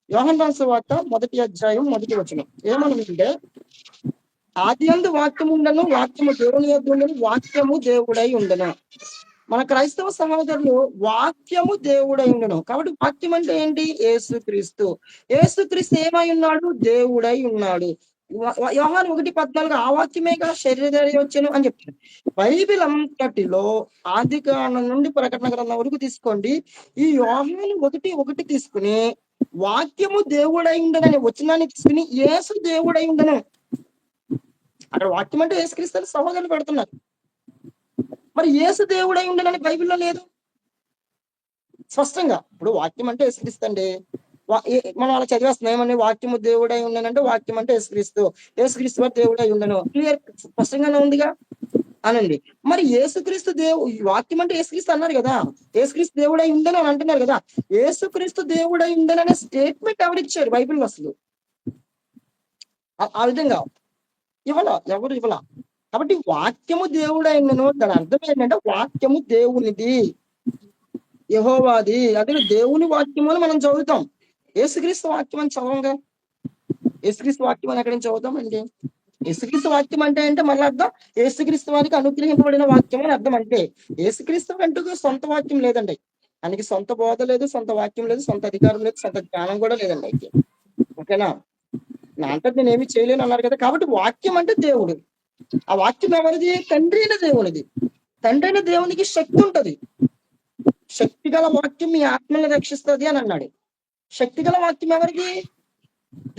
యోహాను సువార్త 1వ అధ్యాయం 1వ వచనం ఏమనుంటే, ఆదియందు వాక్యము ఉండను, వాక్యము దేవుని యొద్ద ఉండను, వాక్యము దేవుడై ఉండను. మన క్రైస్తవ సహోదరులు వాక్యము దేవుడై ఉండను. కాబట్టి వాక్యం అంటే ఏంటి? యేసుక్రీస్తు. యేసుక్రీస్తు ఏమై ఉన్నాడు? దేవుడై ఉన్నాడు. యోహాను 1:14 ఆ వాక్యమేగా శరీరధారి వచ్చెను అని చెప్తారు. బైబిల్ అంతటిలో ఆదికాండం నుండి ప్రకటన గ్రంథం వరకు తీసుకోండి, ఈ యోహాను 1:1 తీసుకుని వాక్యము దేవుడై ఉండనని వచనాన్ని తీసుకుని యేసు దేవుడై ఉండను. అక్కడ వాక్యం అంటే యేసుక్రీస్తు సహోదరులు పెడుతున్నారు. మరి యేసు దేవుడై ఉండనని బైబిల్లో లేదు స్పష్టంగా. ఇప్పుడు వాక్యం అంటే యేసుక్రీస్తు అండి. మనం అలా చదివేస్తున్నాం ఏమని, వాక్యము దేవుడై ఉండనంటే వాక్యం అంటే యేసుక్రీస్తు, యేసుక్రీస్తు వారు దేవుడై ఉండను, క్లియర్ స్పష్టంగానే ఉందిగా అనండి. మరి యేసుక్రీస్తు వాక్యం అంటే యేసుక్రీస్తు అన్నారు కదా, యేసుక్రీస్తు దేవుడై ఉండను అని అంటున్నారు కదా. యేసుక్రీస్తు దేవుడై ఉండను అనే స్టేట్మెంట్ ఎవరిచ్చారు బైబిల్లో అసలు? ఆ విధంగా ఎవరు ఇవ్వాల. కాబట్టి వాక్యము దేవుడై ఉండను దాని అర్థం ఏంటంటే వాక్యము దేవునిది, యెహోవాది. అదే దేవుని వాక్యము అని మనం చదువుతాం. యేసుక్రీస్తు వాక్యం అని చదవంగా. యేసుక్రీస్తు వాక్యం అని ఎక్కడి నుంచి చదువుతామండి? యేసుక్రీస్తు వాక్యం అంటే మళ్ళీ అర్థం యేసుక్రీస్తు వారికి అనుగ్రహింపబడిన వాక్యం అని అర్థం. అంటే యేసుక్రీస్తు అంటూ సొంత వాక్యం లేదండి. ఆయనకి సొంత బోధ లేదు, సొంత వాక్యం లేదు, సొంత అధికారం లేదు, సొంత జ్ఞానం కూడా లేదండి. అయితే ఓకేనా, నా అంటే నేను ఏమి చేయలేను అన్నారు కదా. కాబట్టి వాక్యం అంటే దేవుడు. ఆ వాక్యం ఎవరిది? తండ్రి అయిన దేవునిది. తండ్రి అయిన దేవునికి శక్తి ఉంటది. శక్తి గల వాక్యం మీ ఆత్మని రక్షిస్తుంది అని అన్నాడు. శక్తి గల వాక్యం ఎవరిది?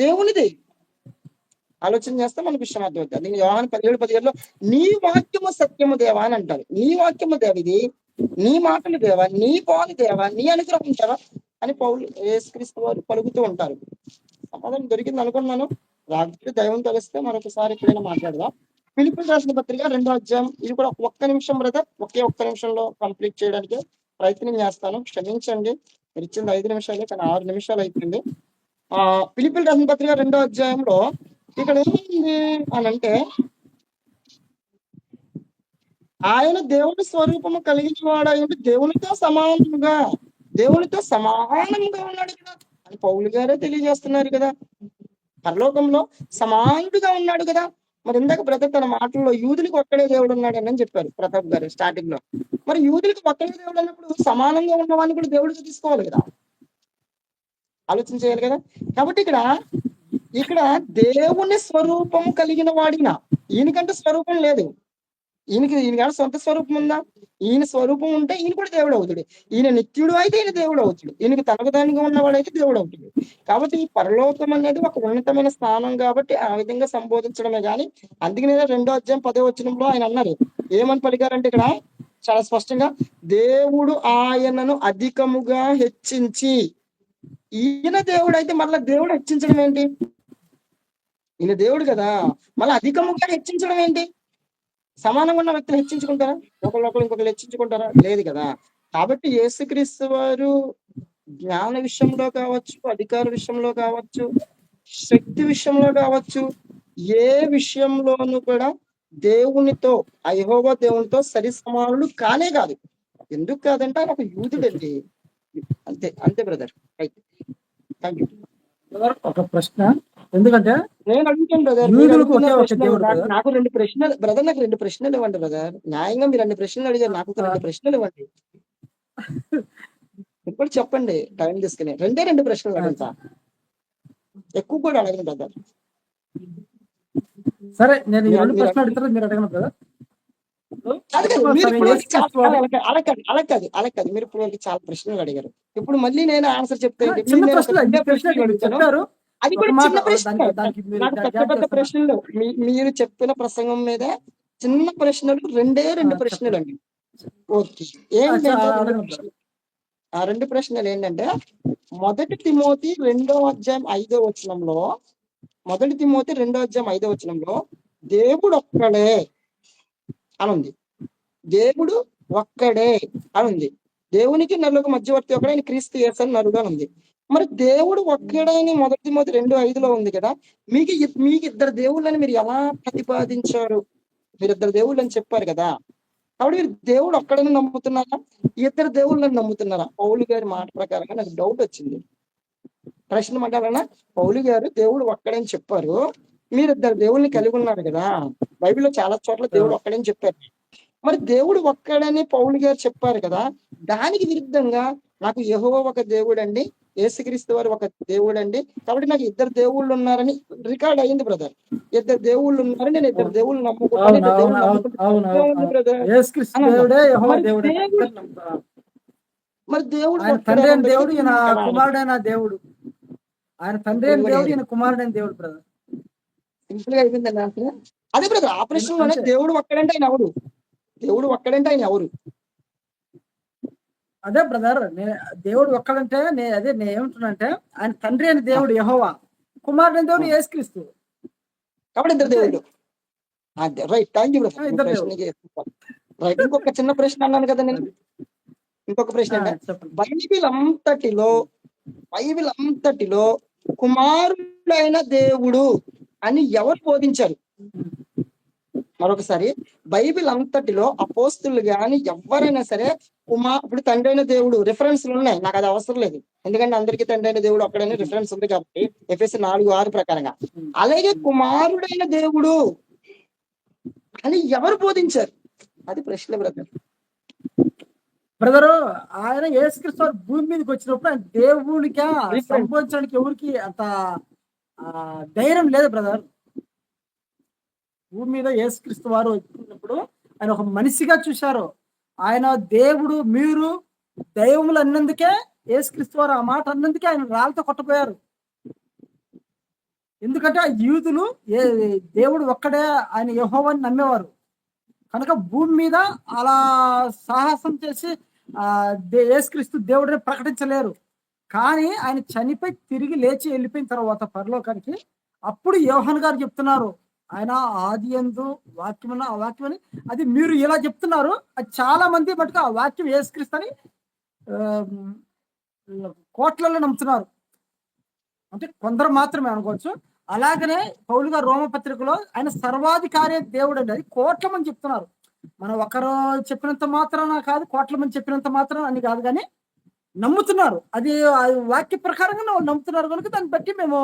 దేవునిది. ఆలోచన చేస్తే మనకు విషయం అర్థమవుతుంది. నేను యోహాను 17:17లో నీ వాక్యము సత్యము దేవా అని అంటారు. నీ వాక్యము దేవిది, నీ మాటలు దేవా, నీ పాలు దేవా, నీ అనుగ్రహం దేవా అని యేసుక్రీస్తు వారు పలుకుతూ ఉంటారు. సమాధానం దొరికింది అనుకున్నాను. రాత్రి దైవం తెలిస్తే మరొకసారి ఎప్పుడైనా మాట్లాడదాం. ఫిలిప్పీయులకు రాసిన పత్రిక 2వ అధ్యాయం. ఇది కూడా ఒక్క నిమిషం బ్రదర్, ఒక్క నిమిషంలో కంప్లీట్ చేయడానికి ప్రయత్నం చేస్తాను. క్షమించండి, మీరు ఇచ్చింది 5 నిమిషాలే కానీ 6 నిమిషాలు అయిపోయింది. ఫిలిప్పీయులకు రాసిన పత్రిక 2వ అధ్యాయంలో ఇక్కడ ఏమైంది అని అంటే, ఆయన దేవుని స్వరూపము కలిగిన వాడై ఉండి దేవునితో సమానముగా ఉన్నాడు కదా అని పౌలు గారే తెలియజేస్తున్నారు కదా. పరలోకంలో సమానుడుగా ఉన్నాడు కదా. మరి ఇందాక బ్రదర్ తన మాటల్లో యూదులకు ఒక్కడే దేవుడు ఉన్నాడు అని చెప్పారు ప్రతాప్ గారు స్టార్టింగ్ లో. మరి యూదులకు ఒక్కడే దేవుడు అన్నప్పుడు సమానంగా ఉన్నవాడిని కూడా దేవుడిగా తీసుకోవాలి కదా, ఆలోచన చేయాలి కదా. కాబట్టి ఇక్కడ దేవుని స్వరూపం కలిగిన వాడిన, ఈయనకంటే స్వరూపం లేదు. ఈయన సొంత స్వరూపం ఉందా? ఈయన స్వరూపం ఉంటే ఈయన కూడా దేవుడు అవుతాడు. ఈయన నిత్యుడు అయితే ఈయన దేవుడు అవుతాడు. ఈయనకి తనకు దానిగా ఉన్నవాడైతే దేవుడు అవుతాడు. కాబట్టి ఈ పరలోకం అనేది ఒక ఉన్నతమైన స్థానం కాబట్టి ఆ విధంగా సంబోధించడమే గాని, అందుకనే 2వ అధ్యాయం 10వ వచనంలో ఆయన అన్నారు ఏమని పలికారంటే, ఇక్కడ చాలా స్పష్టంగా దేవుడు ఆయనను అధికముగా హెచ్చించి. ఈయన దేవుడు అయితే మళ్ళీ దేవుడు హెచ్చించడం ఏంటి? ఈయన దేవుడు కదా, మళ్ళీ అధికముగా హెచ్చించడం ఏంటి? సమానంగా ఉన్న వ్యక్తులు హెచ్చించుకుంటారా? ఒకళ్ళు ఇంకొకరు హెచ్చించుకుంటారా? లేదు కదా. కాబట్టి యేసుక్రీస్తు వారు జ్ఞాన విషయంలో కావచ్చు, అధికార విషయంలో కావచ్చు, శక్తి విషయంలో కావచ్చు, ఏ విషయంలోనూ కూడా దేవునితో, ఆ యెహోవా దేవునితో సరి సమానులు కానే కాదు. ఎందుకు కాదంటే ఆయన ఒక యూదుడండి. అంతే బ్రదర్. Right, thank you. ఒక ప్రశ్న, ఎందుకంటే నేను అడుగుతాను బ్రదర్, నాకు 2 ప్రశ్నలు బ్రదర్, నాకు 2 ప్రశ్నలు ఇవ్వండి బ్రదర్. న్యాయంగా మీరు 2 ప్రశ్నలు అడిగారు, నాకు 2 ప్రశ్నలు ఇవ్వండి. ఇప్పుడు చెప్పండి టైం తీసుకుని 2 ప్రశ్నలు అడుగుతా, ఎక్కువ కూడా అడగను బ్రదర్. సరే, నేను 2 ప్రశ్నలు అడుగుతాను, మీరు అడగను బ్రదర్. అలా కాదు, మీరు ఇప్పుడు చాలా ప్రశ్నలు అడిగారు. ఇప్పుడు మళ్ళీ నేను ఆన్సర్ చెప్తే చెప్పారు, అది కూడా చిన్న ప్రశ్న. నాకు పెద్ద ప్రశ్నలు, మీరు చెప్పిన ప్రసంగం మీద చిన్న ప్రశ్నలు 2 ప్రశ్నలు అండి. ఓకే, ఏంటంటే ఆ 2 ప్రశ్నలు ఏంటంటే, 1 తిమోతి 2వ అధ్యాయం 5వ వచనంలో, 1 తిమోతి 2వ అధ్యాయం 5వ వచనంలో దేవుడు ఒక్కడే అని ఉంది. దేవుడు ఒక్కడే అని ఉంది. దేవునికి నరులకు మధ్యవర్తి ఒకడే, ఆయన క్రీస్తు యేసు అని నరుడు అని ఉంది. మరి దేవుడు ఒక్కడని 1 తిమోతి 2:5లో ఉంది కదా. మీకు 2 దేవుళ్ళని మీరు ఎలా ప్రతిపాదించారు? మీరు 2 దేవుళ్ళు అని చెప్పారు కదా. కాబట్టి మీరు దేవుడు ఒక్కడని నమ్ముతున్నారా, 2 దేవుళ్ళని నమ్ముతున్నారా? పౌలు గారి మాట ప్రకారంగా నాకు డౌట్ వచ్చింది. ప్రశ్న మంటారా? పౌలు గారు దేవుడు ఒక్కడని చెప్పారు, మీరు 2 దేవుళ్ళని కలిగి ఉన్నారు కదా. బైబిల్లో చాలా చోట్ల దేవుడు ఒక్కడని చెప్పారు. మరి దేవుడు ఒక్కడని పౌలు గారు చెప్పారు కదా, దానికి విరుద్ధంగా నాకు యెహోవా ఒక దేవుడు అండి, యేసుక్రీస్తు వారు ఒక దేవుడు అండి, కాబట్టి నాకు 2 దేవుళ్ళు ఉన్నారని రికార్డ్ అయ్యింది బ్రదర్. 2 దేవుళ్ళు ఉన్నారని నేను 2 దేవుళ్ళు నమ్ముకుంటాను. మరి దేవుడు కుమారుడైన దేవుడు. ఆయన తండ్రి అయిన దేవుడు, ఈయన కుమారుడైన దేవుడు బ్రదర్. సింపుల్ గా అయిపోయిందండి ఆన్సర్. అదే బ్రదర్, ఆ ప్రశ్నలోనే అంతే. దేవుడు ఒక్కడంటే ఆయన ఎవరు? దేవుడు ఒక్కడంటే ఆయన ఎవరు? అదే బ్రదర్, దేవుడు ఒక్కడంటే అదే నేను ఏమంటున్నానంటే ఆయన తండ్రి అయిన దేవుడు యెహోవా, కుమారుడైన దేవుడు యేసుక్రీస్తు. కాబట్టి ఇద్దరు అంతే. దేవుళ్ళు. అదే రైట్, థ్యాంక్ యూ బ్రదర్. ఇద్దరు దేవుడు. రైట్, ఇంకొక చిన్న ప్రశ్న అన్నాను కదా నేను. అది. ఇంకొక ప్రశ్న అంటే చెప్పండి. బైబిల్ అంతటిలో కుమారుడైన దేవుడు అని ఎవరు బోధించారు? మరొకసారి, బైబిల్ అంతటిలో అపోస్తులు గాని ఎవరైనా సరే ఇప్పుడు తండ్రి అయిన దేవుడు రిఫరెన్స్లు ఉన్నాయి, నాకు అది అవసరం లేదు, ఎందుకంటే అందరికీ తండ్రి అయిన దేవుడు ఒక్కడైనా రిఫరెన్స్ ఉంది కాబట్టి ఎఫెసీ 4:6 ప్రకారంగా. అలాగే కుమారుడైన దేవుడు అని ఎవరు బోధించారు? అది ప్రశ్న బ్రదర్. బ్రదరు, ఆయన యేసుక్రీస్తు వారు భూమి మీదకి వచ్చినప్పుడు ఆయన దేవుడికి సంబోధించడానికి ఎవరికి అంత ధైర్యం లేదు బ్రదర్. భూమి మీద యేసుక్రీస్తు వారు వచ్చినప్పుడు ఆయన ఒక మనిషిగా చూశారు. ఆయన దేవుడు, మీరు దైవములు అన్నందుకే యేసుక్రీస్తు వారు ఆ మాట అన్నందుకే ఆయన రాళ్ళతో కొట్టపోయారు. ఎందుకంటే ఆ యూదులు దేవుడు ఒక్కడే ఆయన యెహోవాని నమ్మేవారు కనుక భూమి మీద అలా సాహసం చేసి యేసుక్రీస్తు దేవుడిని ప్రకటించలేరు. కానీ ఆయన చనిపోయి తిరిగి లేచి వెళ్ళిపోయిన తర్వాత పరలోకానికి అప్పుడు యోహాను గారు చెప్తున్నారు, ఆయన ఆది యందు వాక్యమున, ఆ వాక్యమని. అది మీరు ఇలా చెప్తున్నారు, అది చాలా మంది మటుకు ఆ వాక్యం యేసుక్రీస్తు అని కోట్లలో నమ్ముతున్నారు. అంటే కొందరు మాత్రమే అనుకోవచ్చు. అలాగనే పౌలు గారు రోమపత్రికలో ఆయన సర్వాధికారి దేవుడు అండి, అది కోట్ల మంది చెప్తున్నారు. మనం ఒకరు చెప్పినంత మాత్రాన కాదు, కోట్ల మంది చెప్పినంత మాత్రం అని కాదు, కానీ నమ్ముతున్నారు. అది వాక్య ప్రకారంగా నమ్ముతున్నారు కనుక దాన్ని బట్టి మేము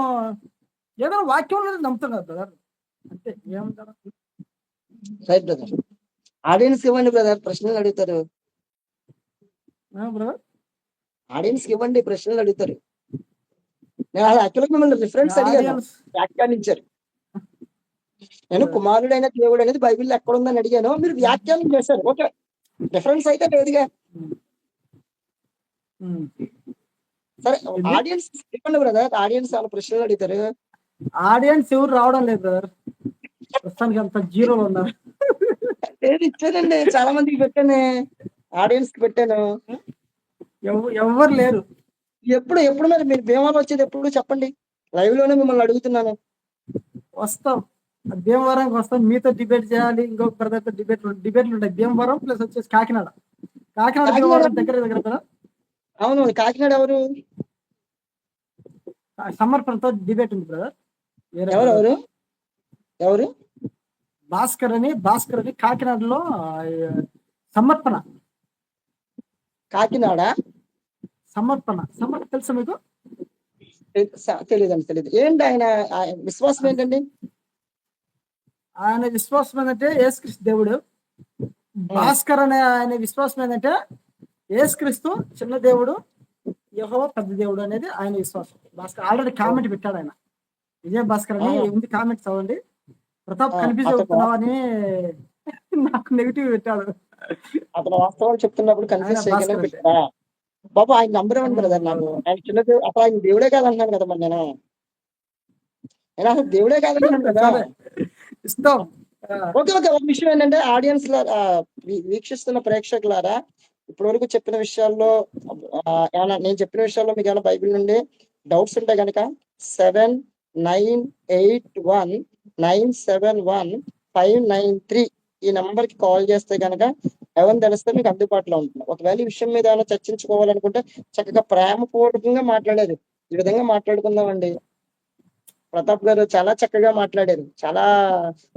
ఏదైనా వాక్యం నమ్ముతున్నారు బ్రదర్, అంతే. ఏమంటారు? Right brother. ఆడియన్స్ ఇవ్వండి బ్రదర్, ప్రశ్నలు అడుగుతారు. బ్రదర్ ఆడియన్స్ ఇవ్వండి, ప్రశ్నలు అడుగుతారు. నేను యాక్చువల్గా మిమ్మల్ని రిఫరెన్స్ అడిగాను, వ్యాఖ్యానించారు. నేను కుమారుడైన దేవుడు అనేది బైబిల్లో ఎక్కడ ఉందని అడిగాను, మీరు వ్యాఖ్యానం చేశారు. ఓకే, రిఫరెన్స్ అయితే లేదుగా. సరే, ఆడియన్స్ ఇవ్వండి బ్రదర్, ఆడియన్స్ చాలా ప్రశ్నలు అడుగుతారు. ఆడియన్స్ ఎవరు రావడం లేదు బ్రదర్, ప్రస్తుతానికి అంత జీరోలో ఉన్నారు. ఇచ్చానండి, చాలా మందికి పెట్టాను, ఆడియన్స్ కి పెట్టాను, ఎవరు లేరు. ఎప్పుడు మరి మీరు భీమవరం వచ్చేది ఎప్పుడు చెప్పండి, లైవ్ లోనే మిమ్మల్ని అడుగుతున్నాను. వస్తాం, భీమవరంకి వస్తాం, మీతో డిబేట్ చేయాలి, ఇంకొక బ్రదర్తో డిబేట్లు ఉంటాయి. భీమవరం ప్లస్ వచ్చేసి కాకినాడ భీమవరం దగ్గర కదా. అవును, కాకినాడ ఎవరు? సమర్పణతో డిబేట్ ఉంది బ్రదర్. ఎవరు? భాస్కర్ అని కాకినాడలో సమర్పణ. కాకినాడ సమర్పణ తెలుసా మీకు? తెలియదు. ఏంటి ఆయన విశ్వాసం ఏంటండి? ఆయన విశ్వాసం ఏంటంటే యేసుక్రీస్తు దేవుడు. భాస్కర్ అనే ఆయన విశ్వాసం ఏంటంటే యేసుక్రీస్తు చిన్న దేవుడు, యెహోవా పెద్ద దేవుడు అనేది ఆయన విశ్వాసం. భాస్కర్ ఆల్రెడీ కామెంట్ పెట్టాడు ఆయన, విజయ భాస్కర్ అని ఉంది, కామెంట్ చదవండి. ప్రతాప్ కనిపి చెబుతున్నావు అని నాకు నెగిటివ్ పెట్టాడు. అతను వాస్తవాలు చెప్తున్నప్పుడు కన్ఫ్యూజ్ చేయకుండా పెట్టాడా? బాబా ఆయన నంబర్ ఇవ్వండి బ్రదర్, నాకు ఆయన చిన్న దేవుడు. అప్పుడు ఆయన దేవుడే కాదంటున్నాను కదా, మరి నేను అసలు దేవుడే కాదంటున్నాను కదా. ఇస్తాం. ఓకే, ఒక విషయం ఏంటంటే ఆడియన్స్ వీక్షిస్తున్న ప్రేక్షకులారా, ఇప్పటి వరకు చెప్పిన విషయాల్లో ఏమైనా నేను చెప్పిన విషయాల్లో మీకు ఏమైనా బైబిల్ నుండి డౌట్స్ ఉంటే కనుక 7981971593 ఈ నంబర్ కి కాల్ చేస్తే కనుక ఎవరిని తెలిస్తే మీకు అందుబాటులో ఉంటుంది. ఒకవేళ ఈ విషయం మీద ఏమైనా చర్చించుకోవాలనుకుంటే చక్కగా ప్రేమపూర్వకంగా మాట్లాడారు, ఈ విధంగా మాట్లాడుకుందామండి. ప్రతాప్ గారు చాలా చక్కగా మాట్లాడారు, చాలా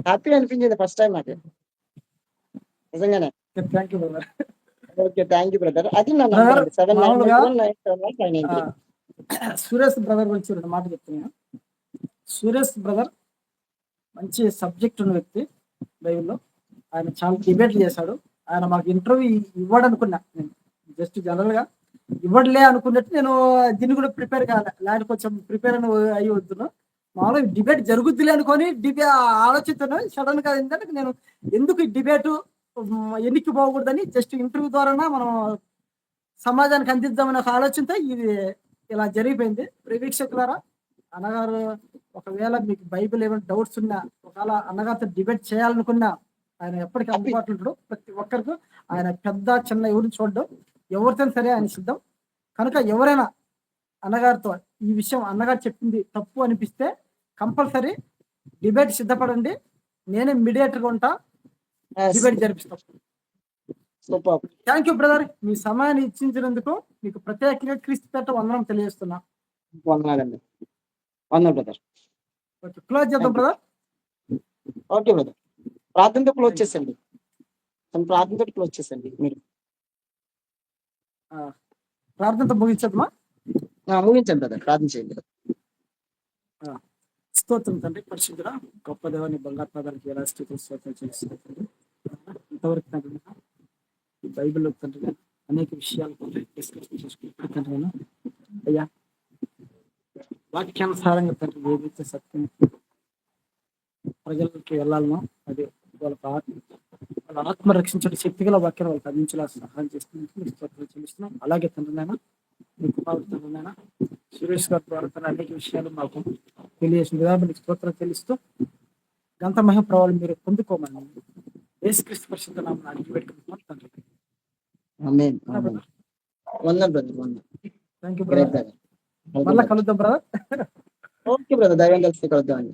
హ్యాపీ అనిపించింది ఫస్ట్ టైం నాకు, నిజంగానే. Okay, thank you brother. అది నా నంబర్ 7981971593. సురేష్ బ్రదర్ గురించి రెండు మాట చెప్తున్నాను. సురేష్ బ్రదర్ మంచి సబ్జెక్ట్ ఉన్న వ్యక్తి బైబిల్లో. ఆయన చాలా డిబేట్లు చేశాడు. ఆయన మాకు ఇంటర్వ్యూ ఇవ్వడనుకున్నా, నేను జస్ట్ జనరల్ గా ఇవ్వడలే అనుకున్నట్టు నేను దీన్ని కూడా ప్రిపేర్ కాలే, లేకపోతే కొంచెం ప్రిపేర్ అని అయ్యి వద్దును. మామూలుగా డిబేట్ జరుగుద్దిలే అనుకొని ఆలోచిస్తున్నాను. సడన్ గా ఏంటంటే నేను ఎందుకు డిబేటు ఎన్నికి పోకూడదని జస్ట్ ఇంటర్వ్యూ ద్వారా మనం సమాజానికి అందిద్దామనే ఒక ఆలోచనతో ఇది ఇలా జరిగిపోయింది. వీక్షకులారా, అన్నగారు ఒకవేళ మీకు బైబిల్ ఏమైనా డౌట్స్ ఉన్నా, ఒకవేళ అన్నగారితో డిబేట్ చేయాలనుకున్నా ఆయన ఎప్పటికీ అందుబాటులో ఉంటాడు. ప్రతి ఒక్కరికి ఆయన పెద్ద చిన్న ఎవరిని చూడడం, ఎవరితో సరే ఆయన సిద్ధం. కనుక ఎవరైనా అన్నగారితో ఈ విషయం అన్నగారు చెప్పింది తప్పు అనిపిస్తే కంపల్సరీ డిబేట్ సిద్ధపడండి. నేనే మీడియేటర్గా ఉంటా, డిబేట్ జరిపిస్తాం. సూపర్. థ్యాంక్ యూ బ్రదర్, మీ సమయాన్ని ఇచ్చించినందుకు మీకు ప్రత్యేకంగా క్రీస్తు పేట వందనం తెలియజేస్తున్నా. వందనాలండి. వందనాలు బ్రదర్. ఓకే, క్లోజ్ చేద్దాం బ్రదర్. ఓకే బ్రదర్, ప్రార్థనతో క్లోజ్ చేసండి. ప్రార్థనతో క్లోజ్ చేసండి మీరు. ప్రార్థనతో ముగించదమ్మా. ముగించండి బ్రదర్, ప్రార్థన చేయండి. స్తోత్రం తండ్రి, పరిశుద్ధుడా గొప్ప దేవాన్ని బంగారు పదానికి ఎలా స్థితులు స్తోత్రం చేస్తుంది. ఇంతవరకు తండ్రి ఈ బైబిల్లో తండ్రి అనేక విషయాలు తండ్రి డిస్కషన్ చేసుకుంటున్నా తండ్రి. అయ్యా వాక్యానుసారంగా తండ్రి ఏదైతే సత్యం ప్రజలకి వెళ్ళాలనో అది వాళ్ళ ఆత్మ రక్షించే శక్తిగల వాక్యాలు వాళ్ళకి అందించేలా సహాయం చేస్తున్నందుకు స్తోత్రాలు చెల్లిస్తున్నాం. అలాగే తండ్రి నాయన మీ కుమారుడు తండ్రి నాయన సురేష్ గారి ద్వారా తన అనేక విషయాలు మాకు తెలియజేసిన విధానం స్తోత్రాలు చెల్లిస్తూ గంత మహిమ ప్రభావాలు మీరు పొందుకోమని యేసుక్రీస్తు పరిశుద్ధ నామమున అడిగి పెట్టుకుంటున్నాం తండ్రి. ఆమేన్. వందనాలు బ్రదర్, వందనాలు. Thank you brother. మళ్ళా కలుద్దాం బ్రదర్. ఓకే బ్రదర్, దైవం కలిసి కలుద్దామండి.